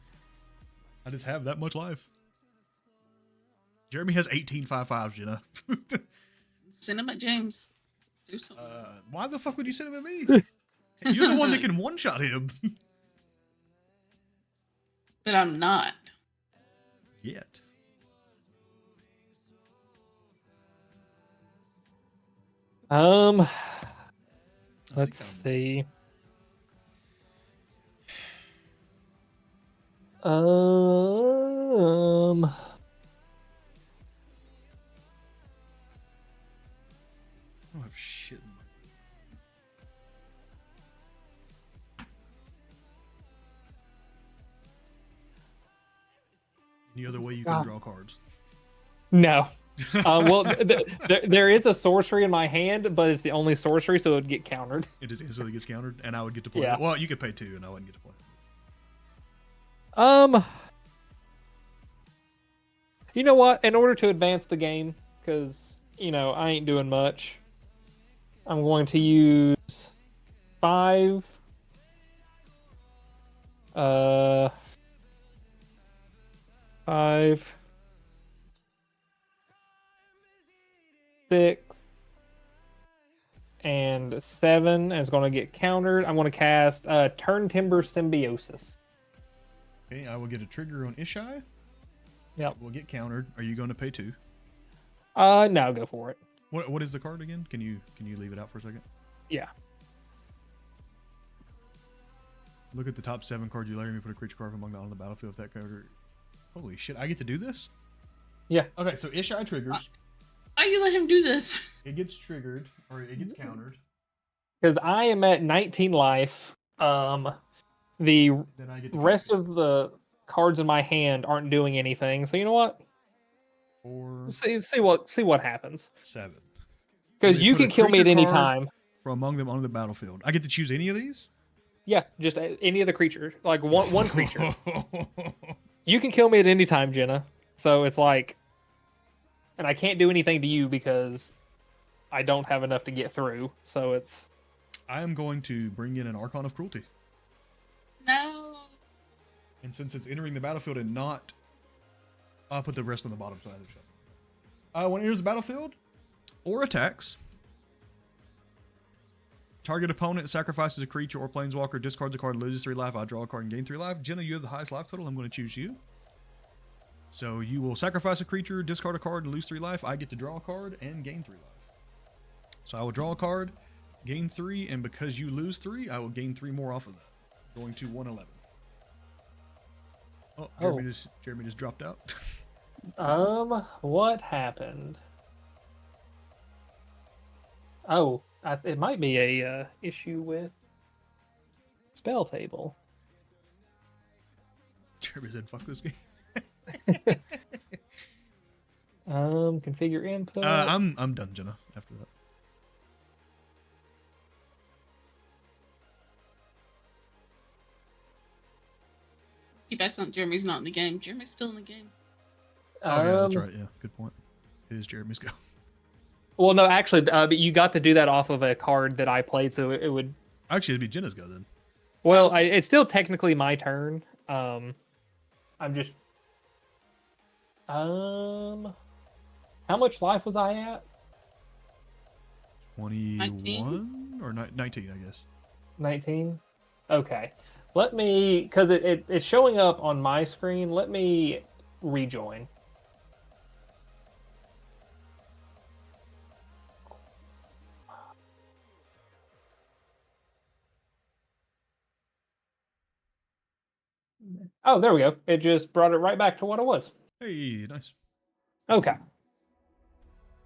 I just have that much life. Jeremy has 18 5/5s, Jenna. Send him at James. Do something. Why the fuck would you send him at me? You're the one that can one-shot him. But I'm not. Yet. Let's see. I don't have shit in my... Any other way you can draw cards? No. Well, there is a sorcery in my hand, but it's the only sorcery, so it would get countered. It just instantly gets countered, and I would get to play Yeah. it. Well, you could pay 2, and I wouldn't get to play it. You know what? In order to advance the game, because, I ain't doing much, I'm going to use 5. 5. 6. And 7 is going to get countered. I'm going to cast Turn Timber Symbiosis. Okay, I will get a trigger on Ishai. Yep. We'll get countered. Are you going to pay 2? No, go for it. What is the card again? Can you leave it out for a second? Yeah. Look at the top 7 cards you layer me. Put a creature card among on the battlefield. If that card. Holy shit! I get to do this? Yeah. Okay, so Ishai triggers. Why you let him do this? It gets triggered or it gets countered. Because I am at 19 life. The Then I get to rest of the cards in my hand aren't doing anything. So you know what? 4, See what happens. 7. Because They you put a can kill me at creature any card time. from among them on the battlefield. I get to choose any of these? Yeah, just any of the creatures. Like one creature. You can kill me at any time, Jenna. So it's like, and I can't do anything to you because I don't have enough to get through. So it's I am going to bring in an Archon of Cruelty. No. And since it's entering the battlefield and not... I'll put the rest on the bottom side of the shot. When it enters the battlefield or attacks, target opponent sacrifices a creature or planeswalker, discards a card, loses 3 life. I draw a card and gain 3 life. Jenna, you have the highest life total. I'm going to choose you. So you will sacrifice a creature, discard a card, and lose 3 life. I get to draw a card and gain 3 life. So I will draw a card, gain 3, and because you lose 3, I will gain 3 more off of that. Going to 111. Oh, Jeremy just dropped out. What happened? Oh, it might be a issue with spell table. Jeremy said, "Fuck this game." Configure input. I'm done, Jenna. After that. Keep acting Jeremy's not in the game. Jeremy's still in the game. Oh yeah, that's right. Yeah, good point. It is Jeremy's go. Well, no, actually, but you got to do that off of a card that I played, so it would. Actually, it'd be Jenna's go then. Well, it's still technically my turn. I'm just. How much life was I at? 21 or 19, I guess. 19. Okay, let me, because it's showing up on my screen. Let me rejoin. Oh, there we go. It just brought it right back to what it was. Hey, nice. Okay.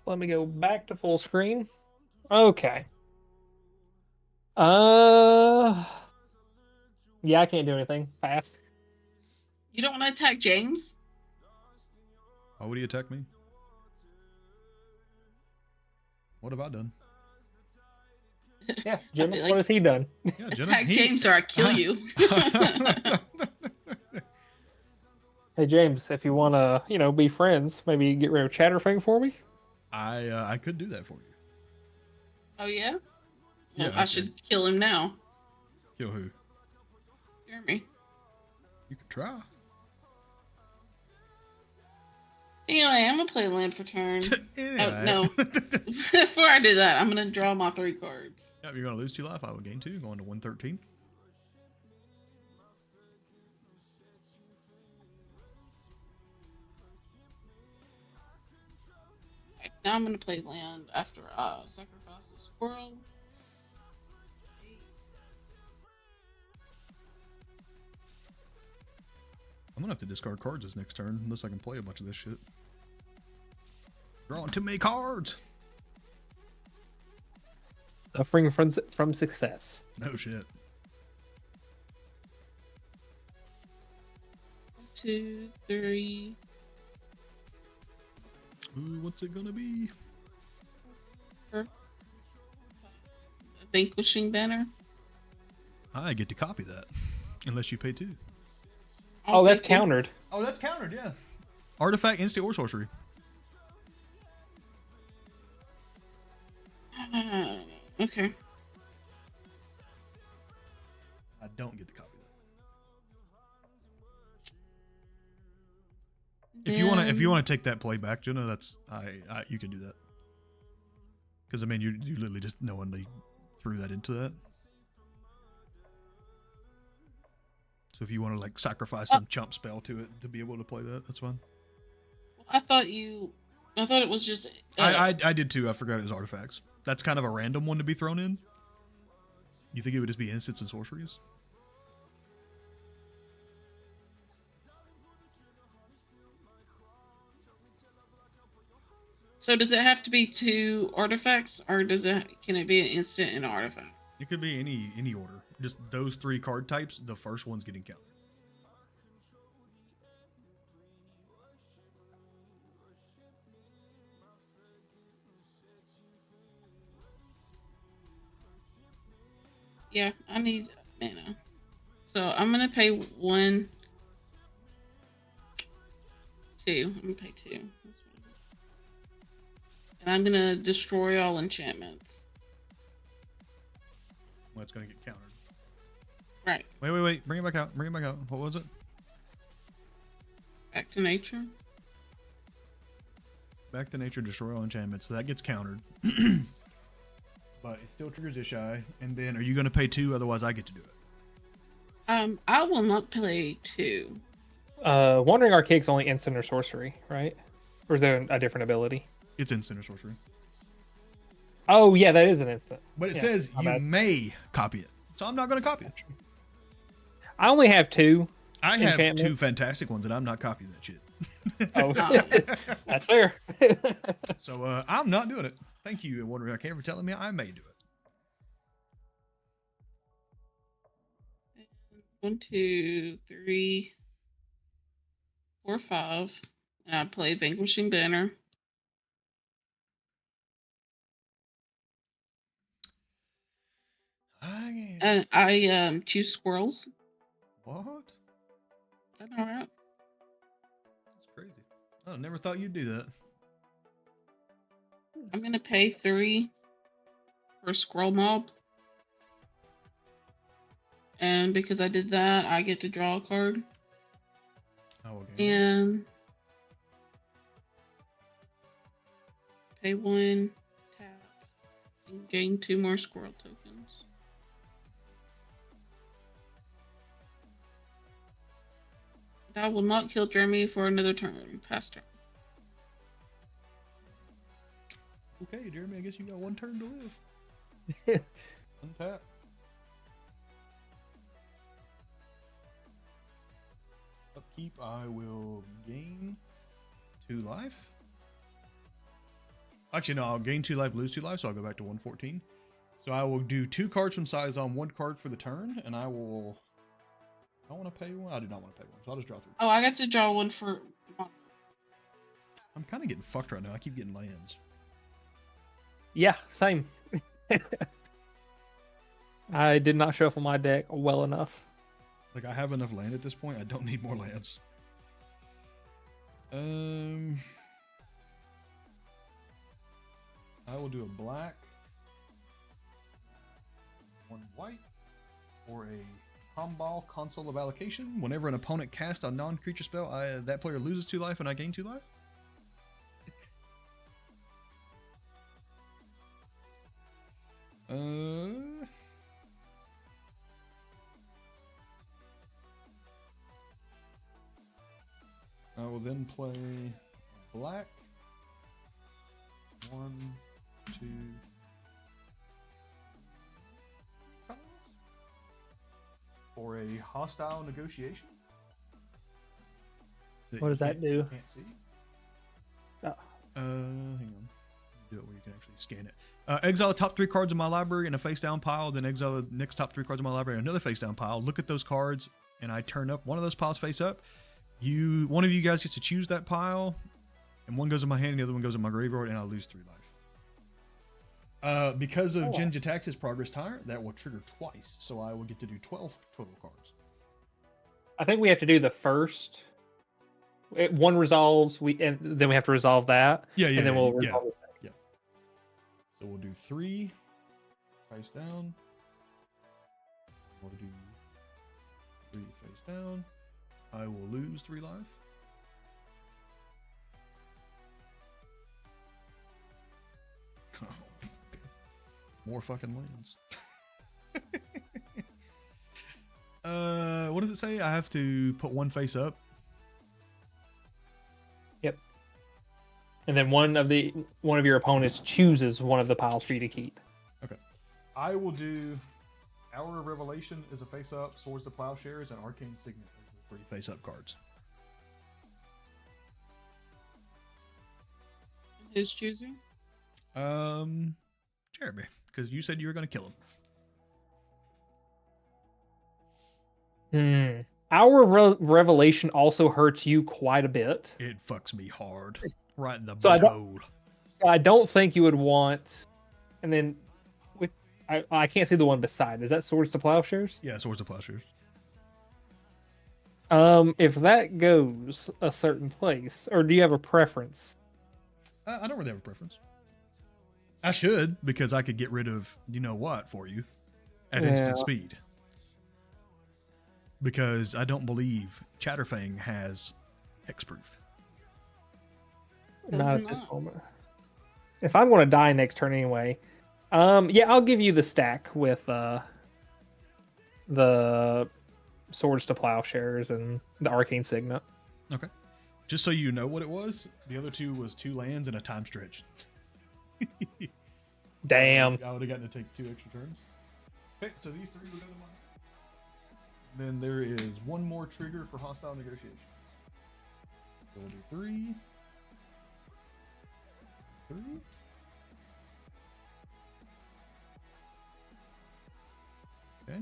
Let me go back to full screen. Okay. Yeah, I can't do anything. Pass. You don't want to attack James? Why would he attack me? What have I done? Yeah, Jim, Like, what has he done? Yeah, Jenna, attack James or I kill you. Hey, James, if you want to, be friends, maybe get rid of Chatterfang for me? I could do that for you. Oh, yeah? Yeah, Well, I should kill him now. Kill who? Jeremy. You could try. Anyway, I'm going to play land for turn. Anyway. Oh, no. Before I do that, I'm going to draw my 3 cards. Yeah, you're going to lose 2 life. I will gain 2, going to 113. Right, now I'm going to play land after I sacrifice a squirrel. I'm going to have to discard cards this next turn, unless I can play a bunch of this shit. Drawing too many cards! Suffering from success. No shit. 1, 2, 3. Ooh, what's it gonna be? A vanquishing banner. I get to copy that. Unless you pay 2. Oh, that's Thank you. countered. Oh, that's countered, yeah. Artifact, instant, or sorcery. Okay. I don't get to copy that. If you want to take that play back, Jenna, that's you can do that. Because I mean, you literally just knowingly threw that into that. So if you want to like sacrifice some chump spell to it to be able to play that, that's fine. I thought it was just. I did too. I forgot it was artifacts. That's kind of a random one to be thrown in. You think it would just be instants and sorceries? So does it have to be 2 artifacts, or can it be an instant and an artifact? It could be any order. Just those 3 card types. The first one's getting counted. Yeah, I need mana. So I'm gonna pay 1, 2. I'm gonna pay 2. And I'm gonna destroy all enchantments. Well, it's gonna get countered. Right. Wait. Bring it back out. Bring it back out. What was it? Back to nature. Back to nature, destroy all enchantments. So that gets countered. But it still triggers Ishai. And then are you gonna pay 2? Otherwise I get to do it. I will not play 2. Wandering Archaic's only instant or sorcery, right? Or is there a different ability? It's instant or sorcery. Oh yeah, that is an instant. But it Yeah, says my you bad. may copy it. So I'm not gonna copy it. I only have 2. I have Enchantment. 2 fantastic ones and I'm not copying that shit. Oh, Um, that's fair. So I'm not doing it. Thank you, Wandering Arcade, for telling me I may do it. 1, 2, 3, 4, 5. And I play Vanquishing Banner. And I choose squirrels. What? Is that all right? That's crazy. I never thought you'd do that. I'm gonna pay 3 for Scroll Mob. And because I did that, I get to draw a card. Oh, okay. And pay 1, tap, and gain 2 more squirrel tokens. And I will not kill Jeremy for another turn. Pass turn. Okay, Jeremy, I guess you got 1 turn to live. Untap. Upkeep, I will gain 2 life. Actually, no, I'll gain 2 life, lose 2 life, so I'll go back to 114. So I will do 2 cards from size on 1 card for the turn, and I will... I want to pay 1. I do not want to pay 1, so I'll just draw 3. Oh, I got to draw 1 for... I'm kind of getting fucked right now. I keep getting lands. Yeah, same. I did not shuffle my deck well enough. Like, I have enough land at this point. I don't need more lands. I will do a black, 1 white, or a Tomball Console of Allocation. Whenever an opponent casts a non-creature spell, that player loses 2 life and I gain 2 life. I will then play black. 1, 2. Colors. For a hostile negotiation. What does that do? Can't see. Oh. Hang on. Do it where you can actually scan it. Exile the top 3 cards in my library in a face down pile, then exile the next top 3 cards in my library in another face down pile. Look at those cards, and I turn up one of those piles face up. One of you guys gets to choose that pile, and one goes in my hand, and the other one goes in my graveyard, and I lose 3 life. Because of Jen Jatax's progress tyrant, that will trigger twice, so I will get to do 12 total cards. I think we have to do the first. One resolves, and then we have to resolve that. Yeah, and then we'll resolve it. Yeah. So we'll do 3 face down. We'll do 3 face down. I will lose 3 life. Oh, okay. More fucking lands. What does it say? I have to put 1 face up. Yep. And then one of your opponents chooses one of the piles for you to keep. Okay. I will do Hour of Revelation is a face up, Swords to Plowshares, and Arcane Signet as the 3 face up cards. Who's choosing? Jeremy, because you said you were going to kill him. Our revelation also hurts you quite a bit. It fucks me hard. Right in the So butthole. I don't think you would want. And then I can't see the one beside. Is that Swords to Plowshares? Yeah, Swords to Plowshares. If that goes a certain place, or do you have a preference? I don't really have a preference. I should, because I could get rid of you know what for you at instant Yeah. speed. Because I don't believe Chatterfang has hexproof. Not Does at this not. moment. If I'm going to die next turn anyway, yeah, I'll give you the stack with the Swords to Plowshares and the Arcane Signet. Okay. Just so you know what it was, the other two was 2 lands and a time stretch. Damn. I would have gotten to take 2 extra turns. Okay, so these 3 will go to mine. Then there is one more trigger for hostile negotiation. So we'll do 3. 3. Okay.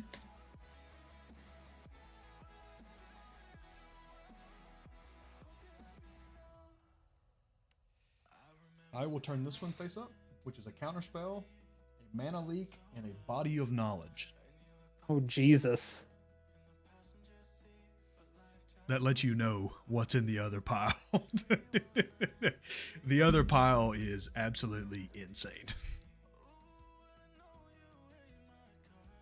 I will turn this one face up, which is a counterspell, a mana leak, and a body of knowledge. Oh, Jesus. That lets you know what's in the other pile. The other pile is absolutely insane.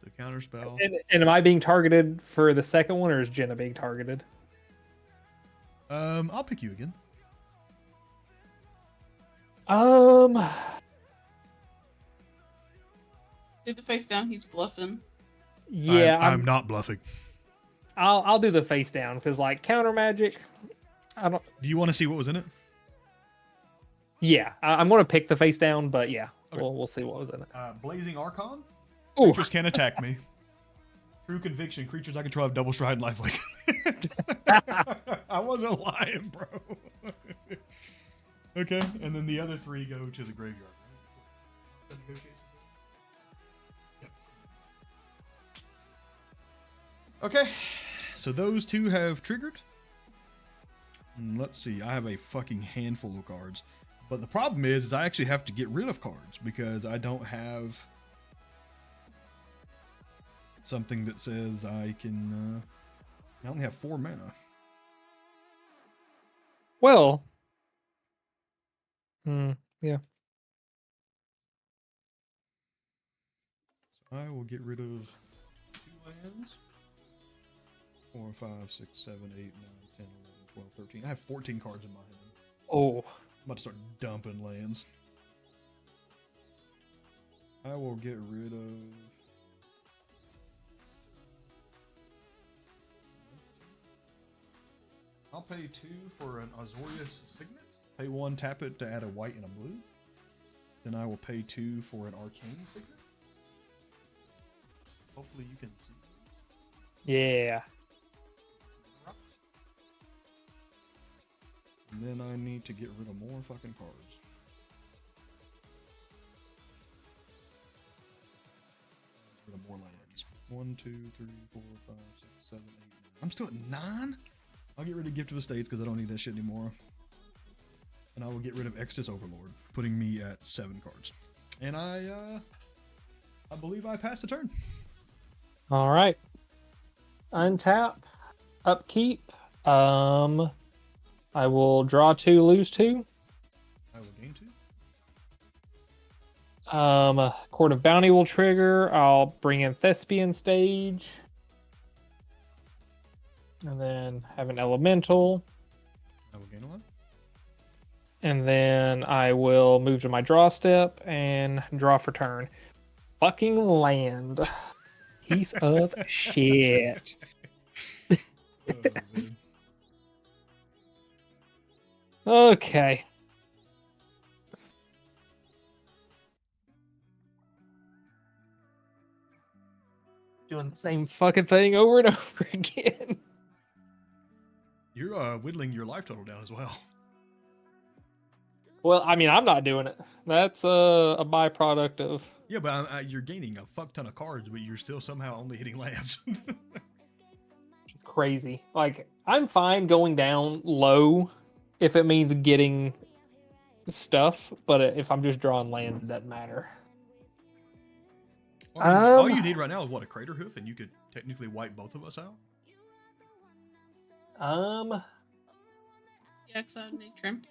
The counterspell. And am I being targeted for the second one, or is Jenna being targeted? I'll pick you again. Do the face down. He's bluffing. Yeah, I'm not bluffing. I'll do the face down because like counter magic. I don't. Do you want to see what was in it? Yeah, I'm gonna pick the face down, but yeah, Okay. we'll see what was in it. Blazing Archon. Ooh, Creatures can attack me. True Conviction. Creatures I control have double stride and lifelink. I wasn't lying, bro. Okay, and then the other 3 go to the graveyard. Yep. Okay, so those 2 have triggered. Let's see, I have a fucking handful of cards. But the problem is I actually have to get rid of cards because I don't have something that says I can. I only have 4 mana. well, yeah. So I will get rid of 2 lands. 4, 5, 6, 7, 8, 9, 10, 11, 12, 13. I have 14 cards in my hand. Oh, I'm about to start dumping lands. I will get rid of. I'll pay 2 for an Azorius Signet. Pay 1, tap it to add a white and a blue. Then I will pay 2 for an Arcane Signet. Hopefully you can see. yeah. And then I need to get rid of more fucking cards. Get rid of more lands. 1, 2, 3, 4, 5, 6, 7, 8, 9. I'm still at 9? I'll get rid of Gift of Estates because I don't need that shit anymore. And I will get rid of Exodus Overlord, putting me at 7 cards. And I believe I passed the turn. All right. Untap, upkeep. I will draw 2, lose 2. I will gain 2. Court of Bounty will trigger. I'll bring in Thespian Stage. And then have an Elemental. I will gain 1. And then I will move to my draw step and draw for turn. Fucking land. Piece of shit. Oh, man. Okay. Doing the same fucking thing over and over again. You're whittling your life total down as well. Well, I mean, I'm not doing it. That's a byproduct of. Yeah, but you're gaining a fuck ton of cards, but you're still somehow only hitting lands. Crazy. Like, I'm fine going down low if it means getting stuff, but if I'm just drawing land, it doesn't matter. Well, I mean, all you need right now is what, a Crater Hoof, and you could technically wipe both of us out. Yeah, because I would need trimp.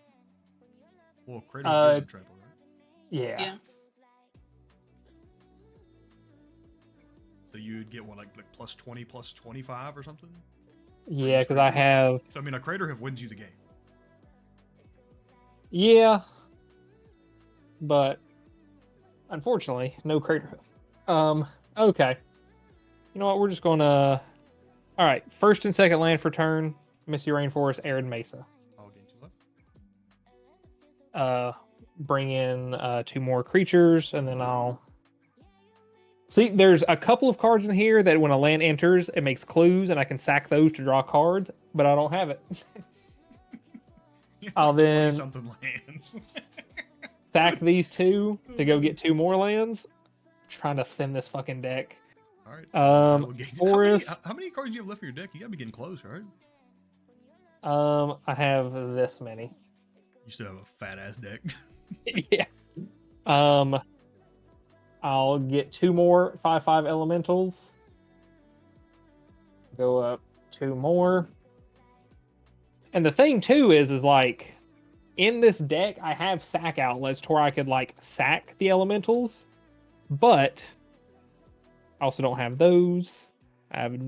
Well, Crater Hoof isn't trample, right? Yeah. Yeah. you would get what, like plus 20, plus 25 or something? Yeah, because I have. So I mean, a Crater Hoof wins you the game. Yeah, but unfortunately, no Crater Hoof. Okay. You know what? We're just gonna. All right, first and second land for turn. Misty Rainforest, Arid Mesa. I'll gain 2 life. Bring in 2 more creatures, and then I'll. See, there's a couple of cards in here that when a land enters, it makes clues, and I can sack those to draw cards, but I don't have it. I'll then something lands. sack these 2 to go get 2 more lands. I'm trying to thin this fucking deck. All right. Forest. How many cards do you have left in your deck? You gotta be getting close, right? I have this many. You still have a fat ass deck. Yeah. I'll get 2 more 5/5 elementals. Go up 2 more. And the thing too is like in this deck I have sack outlets to where I could like sack the elementals, but I also don't have those. I have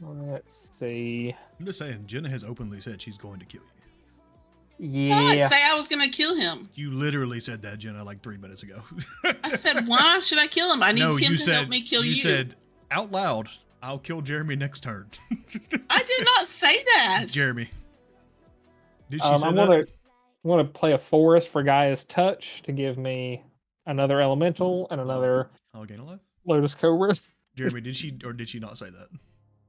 let's see. I'm just saying, Jenna has openly said she's going to kill you. I Yeah. say I was gonna kill him. You literally said that, Jenna, like 3 minutes ago. I said, why should I kill him? I need him to help me kill you. You said out loud, I'll kill Jeremy next turn. I did not say that. Jeremy. Did she say that? I want to play a forest for Gaia's Touch to give me another elemental and another I'll gain a life. Lotus Cobra. Jeremy, did she or did she not say that?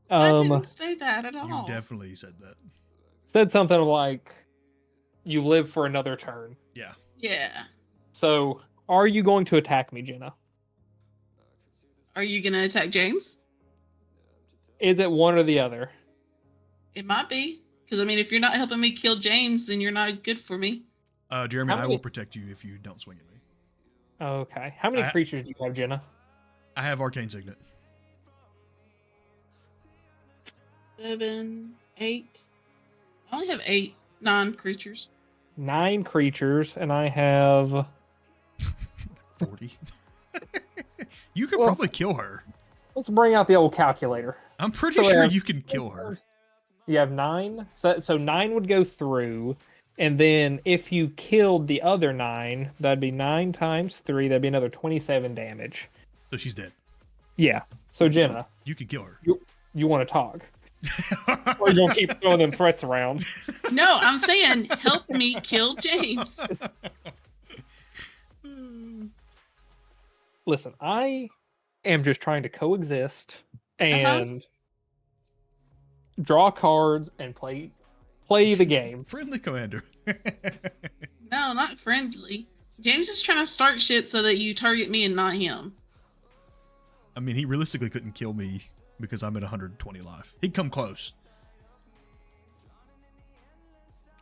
I didn't say that at all. You definitely said that. Said something like, "You live for another turn." Yeah. Yeah. So, are you going to attack me, Jenna? Are you gonna attack James? Is it one or the other? It might be. Because, I mean, if you're not helping me kill James, then you're not good for me. Jeremy, I will protect you if you don't swing at me. Okay. How many creatures do you have, Jenna? I have Arcane Signet. 7, 8. I only have 8 non-creatures. 9 creatures, and I have 40. You could probably kill her. Let's bring out the old calculator. I'm pretty sure you can kill her. You have 9, so 9 would go through, and then if you killed the other 9, that'd be 9 times 3. That'd be another 27 damage. So she's dead. Yeah. So Jenna, you can kill her. You want to talk, or you gonna keep throwing them threats around? No, I'm saying help me kill James. Listen, I am just trying to coexist and draw cards and play the game. Friendly commander. No, not friendly. James is trying to start shit so that you target me and not him. I mean, he realistically couldn't kill me because I'm at 120 life. He'd come close.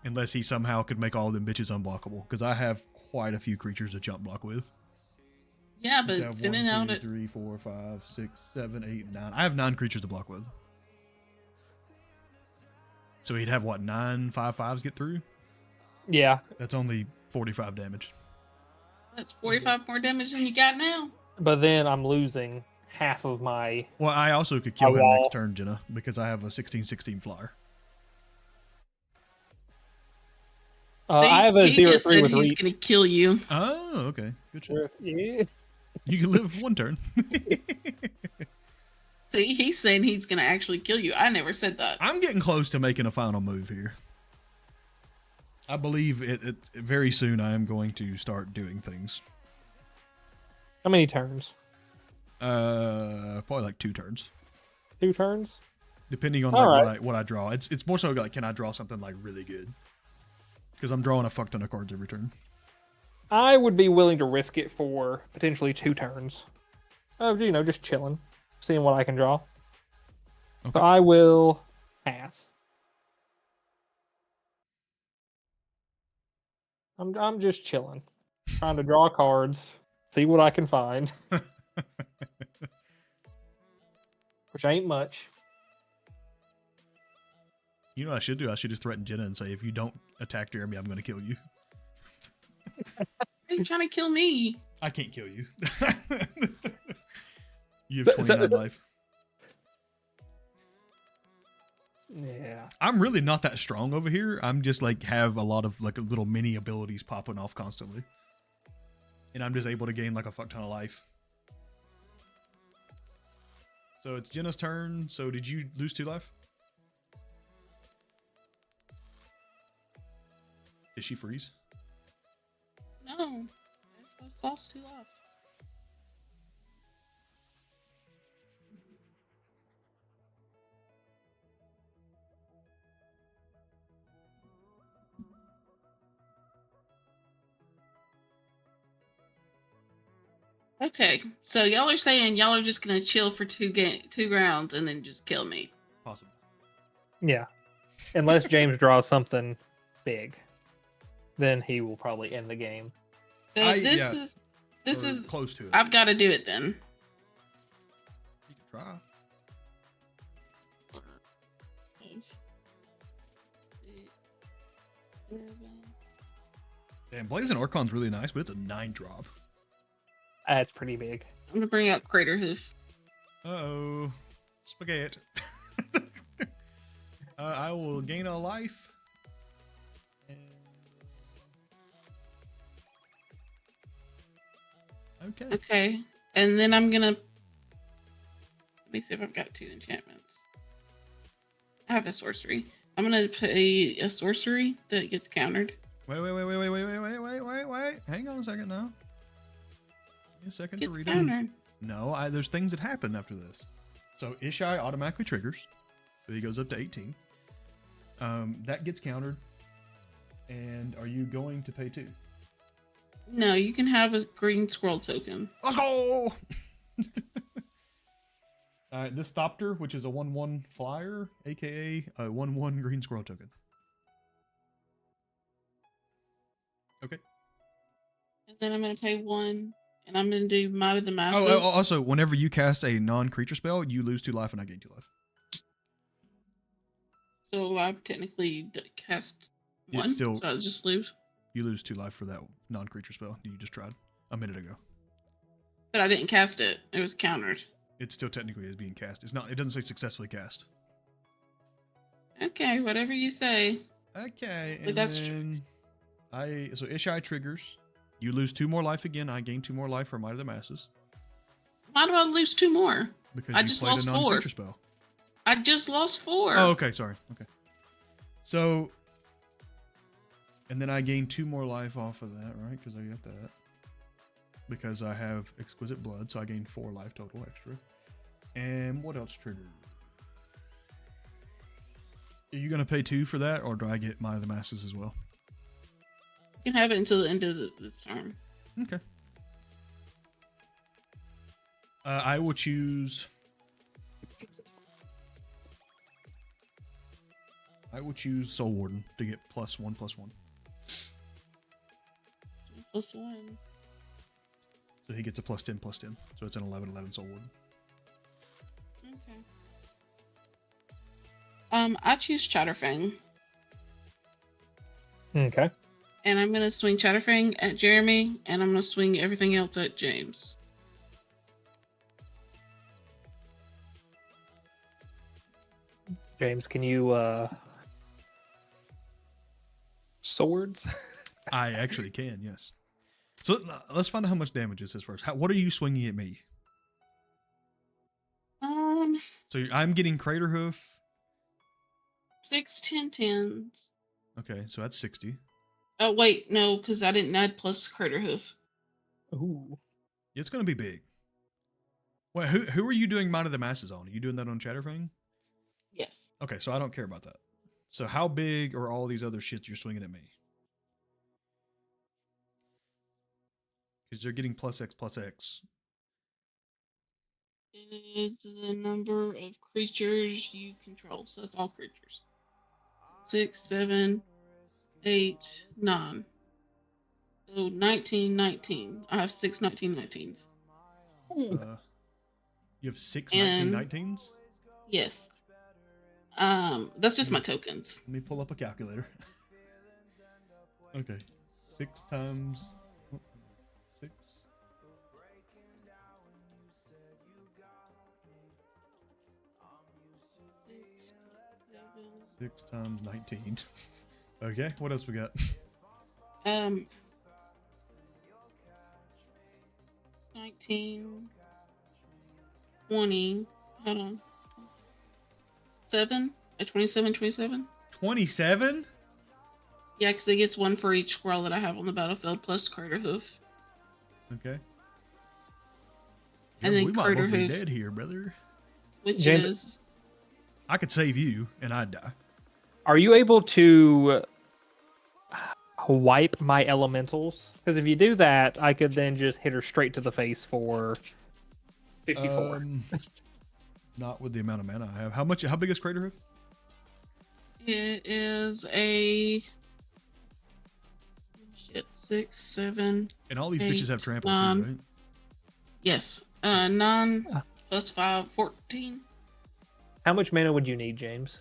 Unless he somehow could make all of them bitches unblockable. Because I have quite a few creatures to jump block with. Yeah, but thinning out it. 3, 4, 5, 6, 7, 8, 9. I have 9 creatures to block with. So he'd have what, 9 5/5s get through? Yeah. That's only 45 damage. That's 45 more damage than you got now. But then I'm losing half of my... Well, I also could kill him next turn, Jenna, because I have a 16/16 flyer. I have a 0/3 with reach. He just said he's going to kill you. Oh, okay. Good shit. Yeah. You can live 1 turn. See, he's saying he's going to actually kill you. I never said that. I'm getting close to making a final move here. I believe it very soon I am going to start doing things. How many turns? Probably like 2 turns. 2 turns? Depending on like what I draw. It's more so like, can I draw something like really good? Because I'm drawing a fuck ton of cards every turn. I would be willing to risk it for potentially 2 turns. Just chilling. Seeing what I can draw. Okay. So I will pass. I'm just chilling. Trying to draw cards. See what I can find. Which ain't much. You know what I should do? I should just threaten Jenna and say, if you don't attack Jeremy, I'm going to kill you. Are you trying to kill me? I can't kill you. You have 29 life. Yeah. I'm really not that strong over here. I'm just like have a lot of like little mini abilities popping off constantly. And I'm just able to gain like a fuck ton of life. So it's Jenna's turn. So did you lose 2 life? Did she freeze? No. I just lost 2 life. Okay, so y'all are saying y'all are just gonna chill for 2 rounds and then just kill me. Possible. Yeah. Unless James draws something big, then he will probably end the game. So this is close to it. I've got to do it then. You can try. Damn, Blazing Archon's really nice, but it's a 9-drop. That's pretty big. I'm gonna bring out Crater Hoof. Uh-oh. Spaghetti. I will gain a life. Okay. Okay, and then I'm gonna... Let me see if I've got 2 enchantments. I have a sorcery. I'm gonna play a sorcery that gets countered. Wait. Hang on a second now. Give me a second to read countered. it. No, there's things that happen after this. So Ishai automatically triggers. So he goes up to 18. That gets countered. And are you going to pay 2? No, you can have a green scroll token. Let's go! This Thopter, which is a 1/1 flyer, aka a 1/1 green squirrel token. Okay. And then I'm going to pay 1, and I'm going to do Might of the Masses. Oh, also, whenever you cast a non-creature spell, you lose 2 life and I gain 2 life. So I technically cast 1, It's still, so I just lose. You lose 2 life for that non-creature spell you just tried a minute ago. But I didn't cast it. It was countered. It still technically is being cast. It's not. It doesn't say successfully cast. Okay, whatever you say. Okay, But and that's then so Ishai triggers. You lose 2 more life again. I gain 2 more life for Might of the Masses. Why do I lose 2 more? Because I you just played lost a 4. non-creature spell. I just lost 4. Oh, okay, sorry. Okay. So, and then I gain 2 more life off of that, right? Because I got that. Because I have Exquisite Blood, so I gain 4 life total extra. And what else triggered? Are you going to pay 2 for that, or do I get Might of the Masses as well? You can have it until the end of this turn. Okay. I will choose... Soul Warden to get +1/+1. +1. So he gets a +10/+10. So it's an 11/11 Soul Warden. Okay. I choose Chatterfang. Okay. And I'm going to swing Chatterfang at Jeremy, and I'm going to swing everything else at James. James, can you swords? I actually can, yes. So let's find out how much damage this is first. What are you swinging at me? So I'm getting Crater Hoof. 6, 10, 10s. Okay, so that's 60. Oh, wait, no, because I didn't add plus Crater Hoof. Ooh. It's going to be big. Wait, who are you doing Might of the Masses on? Are you doing that on Chatterfang? Yes. Okay, so I don't care about that. So how big are all these other shits you're swinging at me? Because they're getting +X/+X. It is the number of creatures you control, so it's all creatures. 6, 7, 8, 9. So 19, 19. I have 6 19, 19s. You have 6 And- 19, 19s? Yes. That's just my tokens. Let me pull up a calculator. Okay. 6 times... 6. 6 times 19. Okay, what else we got? 19, 20, hold on. 7? At 27, 27? 27? Yeah, because it gets one for each squirrel that I have on the battlefield, plus Crater Hoof. Okay. And Yeah, then we might Crater both be Hoof, dead here, brother. which James- is... I could save you, and I'd die. Are you able to wipe my elementals? Because if you do that, I could then just hit her straight to the face for 54. Not with the amount of mana I have. How big is Crater Hoof? It is a... Shit, 6, 7... And all these 8, bitches have trample too, 9. right? Yes. 9 plus 5, 14. How much mana would you need, James?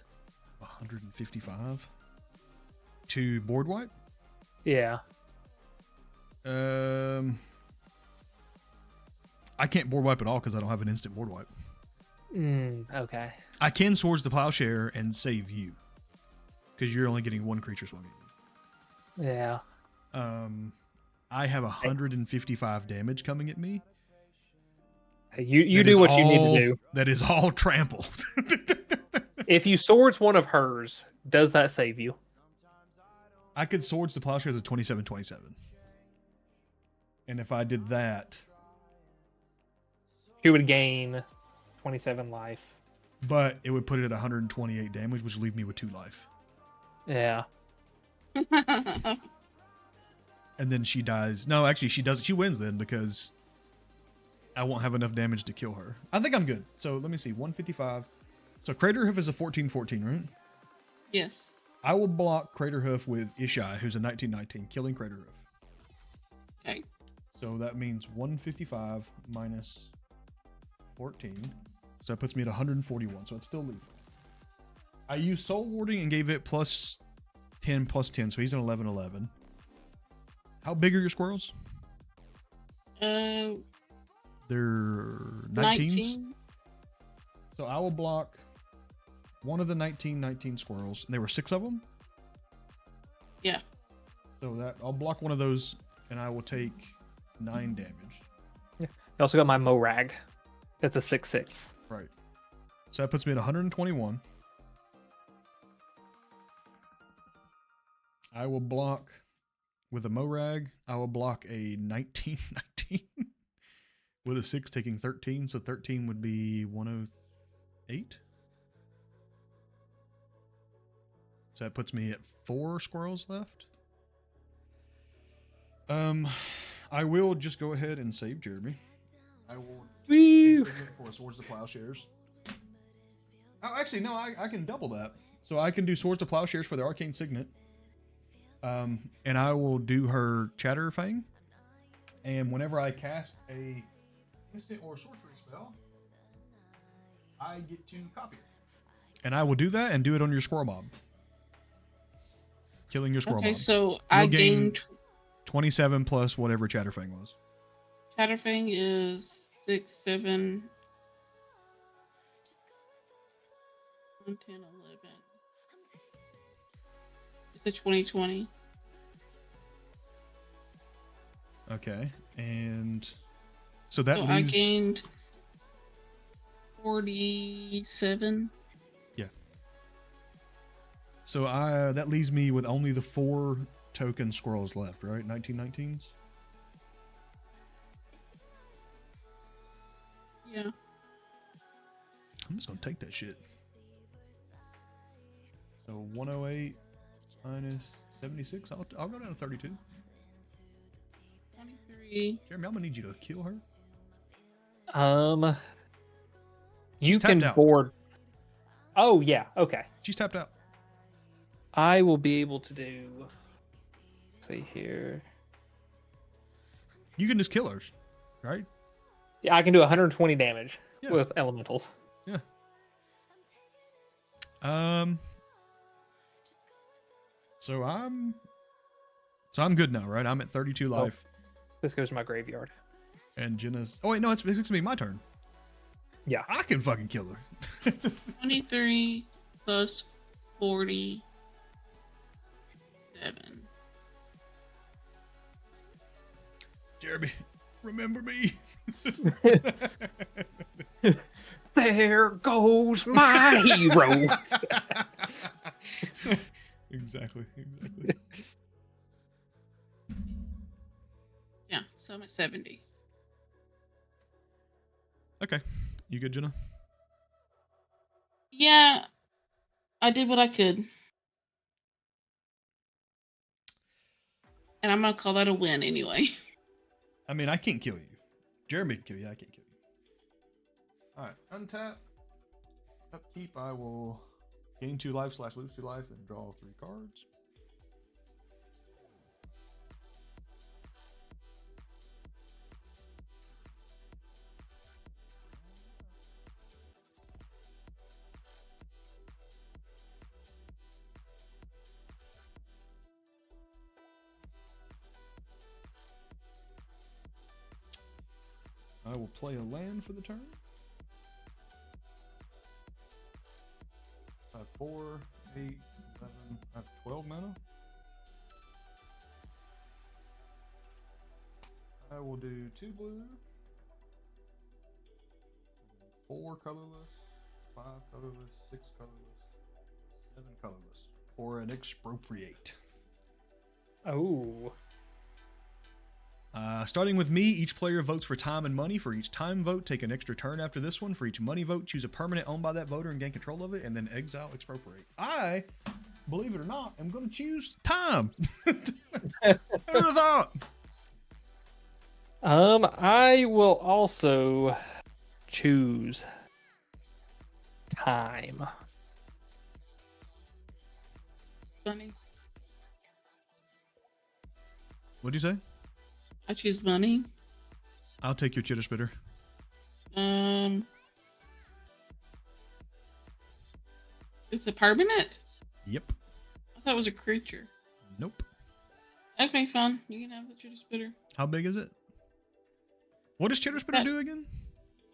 155 to board wipe. Yeah. I can't board wipe at all because I don't have an instant board wipe. Okay. I can Swords to Plowshare and save you because you're only getting one creature swung at you. Yeah. I have 155 damage coming at me. You do what you need to do. That is all trample. If you swords one of hers, does that save you? I could Swords to Plowshare as a 27/27. And if I did that, She would gain 27 life. but it would put it at 128 damage, which would leave me with 2 life. Yeah. And then she dies. No, actually, she doesn't. She wins then because I won't have enough damage to kill her. I think I'm good. So let me see. 155. So Crater Hoof is a 14/14, right? Yes. I will block Crater Hoof with Ishai, who's a 19/19, killing Crater Hoof. Okay. So that means 155 minus 14. So that puts me at 141. So it's still lethal. I used Soul Warding and gave it plus 10/10. So he's an 11/11. How big are your squirrels? Uh, They're 19s. 19. So I will block one of the 19/19 squirrels. And there were 6 of them. Yeah. So that I'll block one of those, and I will take 9 damage. You also got my Morag. That's a 6/6. Right. So that puts me at 121. I will block with a Morag. I will block a 19/19 with a 6 taking 13. So 13 would be 108. So that puts me at 4 squirrels left. I will just go ahead and save Jeremy. I will take Signet for Swords to Plowshares. Oh, actually, no, I can double that. So I can do Swords to Plowshares for the Arcane Signet. And I will do her Chatterfang. And whenever I cast a instant or sorcery spell, I get to copy it. And I will do that and do it on your squirrel mob. Killing your squirrel Okay, mob. so I gained 27 plus whatever Chatterfang was. Chatterfang is 6, 7, 10, 11. It's a 20/20. Okay, and so that So leaves... I gained 47. Yeah. So that leaves me with only the 4 token squirrels left, right? 19/19s? Yeah. I'm just gonna take that shit. So 108 minus 76. I'll go down to 32. 23. Jeremy, I'm gonna need you to kill her. You She's can tapped out. board. Oh yeah, okay. She's tapped out. I will be able to do. Let's see here. You can just kill her, right? Yeah, I can do 120 damage Yeah. with elementals. Yeah. So I'm good now, right? I'm at 32 life. This goes to my graveyard. And Jenna's. Oh wait, no, it's gonna be my turn. Yeah. I can fucking kill her. 23 plus 47. Jeremy, remember me. There goes my hero. Exactly. Yeah, so I'm at 70. Okay. You good, Jenna? Yeah, I did what I could. And I'm going to call that a win anyway. I mean, I can't kill you. Jeremy can kill you. I can't kill you. All right. Untap. Upkeep. I will gain 2 life / lose 2 life and draw 3 cards. I will play a land for the turn. I have 4, 8, 11. I have 12 mana. I will do 2 blue, 4 colorless, 5 colorless, 6 colorless, 7 colorless for an expropriate. Oh. Starting with me, each player votes for time and money. For each time vote, take an extra turn after this one. For each money vote, choose a permanent owned by that voter and gain control of it, and then exile, expropriate. I, believe it or not, am going to choose time. Who would have thought? I will also choose time. Money. What'd you say? I choose money. I'll take your chitter spitter. It's a permanent? Yep. I thought it was a creature. Nope. Okay, fine. You can have the chitter spitter. How big is it? What does chitter spitter do again?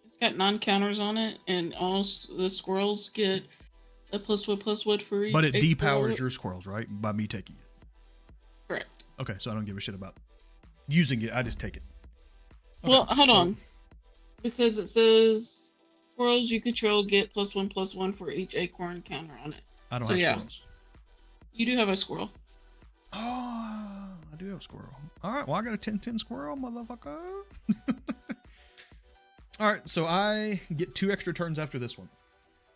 It's got 9 counters on it, and all the squirrels get a +1/+1 for each. But it depowers your squirrels, right? By me taking it. Correct. Okay, so I don't give a shit about using it. I just take it. Okay, well, hold on. Because it says squirrels you control get +1/+1 for each acorn counter on it. I don't have squirrels. You do have a squirrel. Oh, I do have a squirrel. All right, well, I got a 10/10 squirrel, motherfucker. All right, so I get 2 extra turns after this one,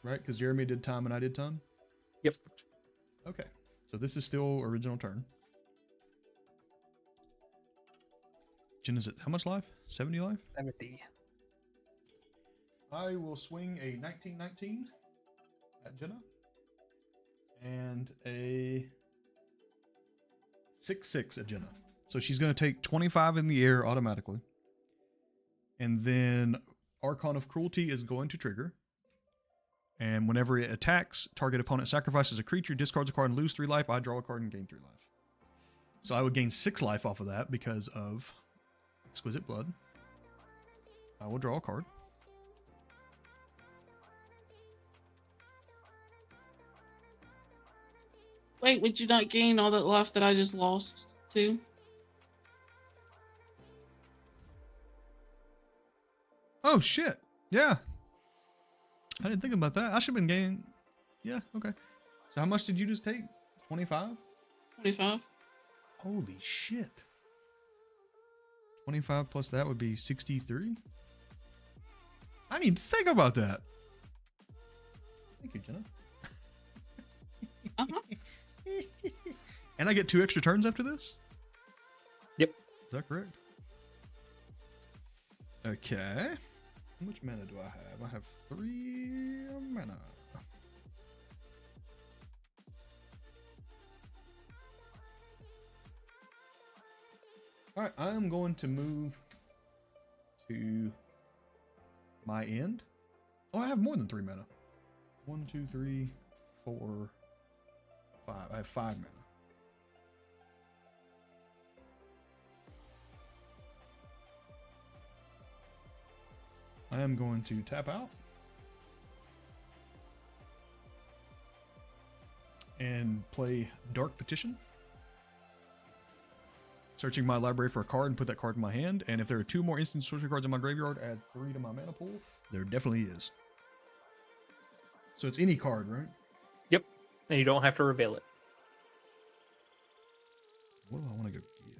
right? Because Jeremy did time and I did time? Yep. Okay, so this is still original turn. Jen, is it how much life? 70 life? 70. I will swing a 19/19 at Jenna. And a 6/6 at Jenna. So she's going to take 25 in the air automatically. And then Archon of Cruelty is going to trigger. And whenever it attacks, target opponent sacrifices a creature, discards a card, and lose 3 life. I draw a card and gain 3 life. So I would gain 6 life off of that because of Exquisite Blood. I will draw a card. Wait, would you not gain all that life that I just lost too? Oh, shit. Yeah. I didn't think about that. I should have been gaining. Yeah, okay. So how much did you just take? 25? 25. Holy shit. 25 plus that would be 63? I didn't even think about that. Thank you, Jenna. Uh-huh. And I get 2 extra turns after this? Yep. Is that correct? Okay. How much mana do I have? I have 3 mana. Alright, I am going to move to my end. Oh, I have more than 3 mana. 1, 2, 3, 4, 5. I have 5 mana. I am going to tap out and play Dark Petition. Searching my library for a card and put that card in my hand. And if there are 2 more instant sorcery cards in my graveyard, add 3 to my mana pool. There definitely is. So it's any card, right? Yep. And you don't have to reveal it. What do I want to go get?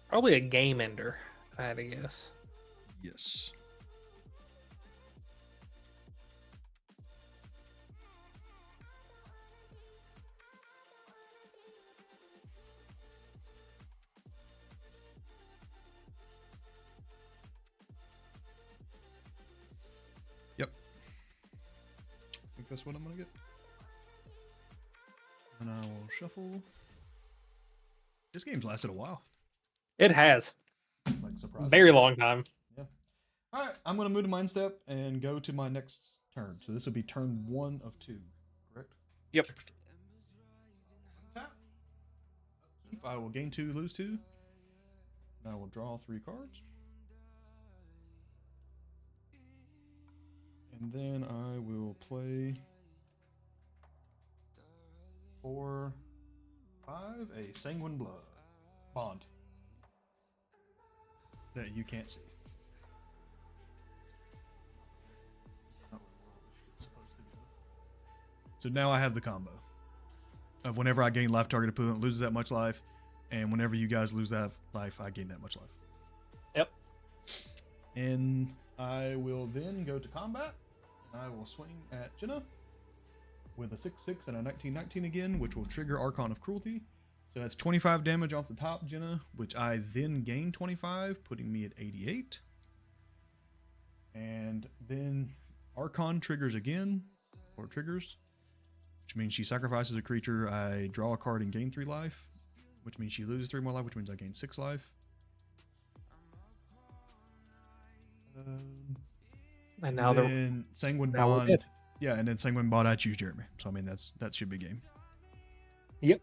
Probably a game ender, if I had to guess. Yes. Yep. I think that's what I'm going to get. And I will shuffle. This game's lasted a while. It has. Like, surprising. Very long time. Yeah. All right, I'm going to move to Mind Step and go to my next turn. So this will be turn 1 of 2, correct? Yep. Tap. I will gain 2, lose 2. And I will draw 3 cards. And then I will play 4, 5, a Sanguine Blood Bond that you can't see. So now I have the combo of whenever I gain life, target opponent loses that much life, and whenever you guys lose that life, I gain that much life. Yep. And I will then go to combat, and I will swing at Jenna with a 6/6 and a 19/19 again, which will trigger Archon of Cruelty. So that's 25 damage off the top, Jenna, which I then gain 25, putting me at 88. And then Archon triggers again, or triggers, which means she sacrifices a creature. I draw a card and gain 3 life, which means she loses 3 more life, which means I gain 6 life. And now then Sanguine now we're Bond. good. Yeah, and then Sanguine Bond, I choose Jeremy. So I mean that should be game. Yep.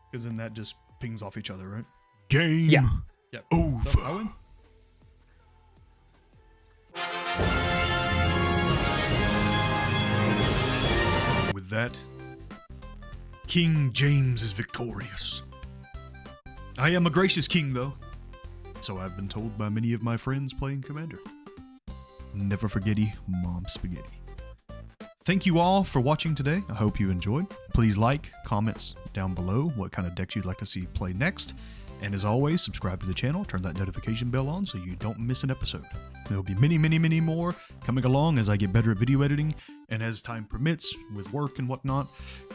Because then that just pings off each other, right? Game. Yeah. Yep. Over. So I win. With that, King James is victorious. I am a gracious king, though. So I've been told by many of my friends playing Commander. Never forgetty, Mom Spaghetti. Thank you all for watching today. I hope you enjoyed. Please like, comments down below what kind of decks you'd like to see play next. And as always, subscribe to the channel, turn that notification bell on so you don't miss an episode. There will be many, many, many more coming along as I get better at video editing. And as time permits, with work and whatnot,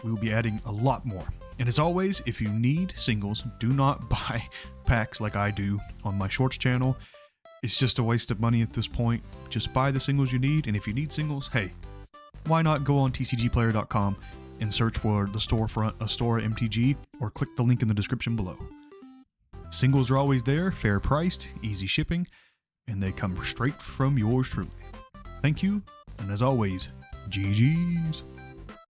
we will be adding a lot more. And as always, if you need singles, do not buy packs like I do on my shorts channel. It's just a waste of money at this point. Just buy the singles you need. And if you need singles, hey, why not go on TCGPlayer.com and search for the storefront Astora MTG, or click the link in the description below. Singles are always there, fair priced, easy shipping, and they come straight from yours truly. Thank you, and as always, GG's.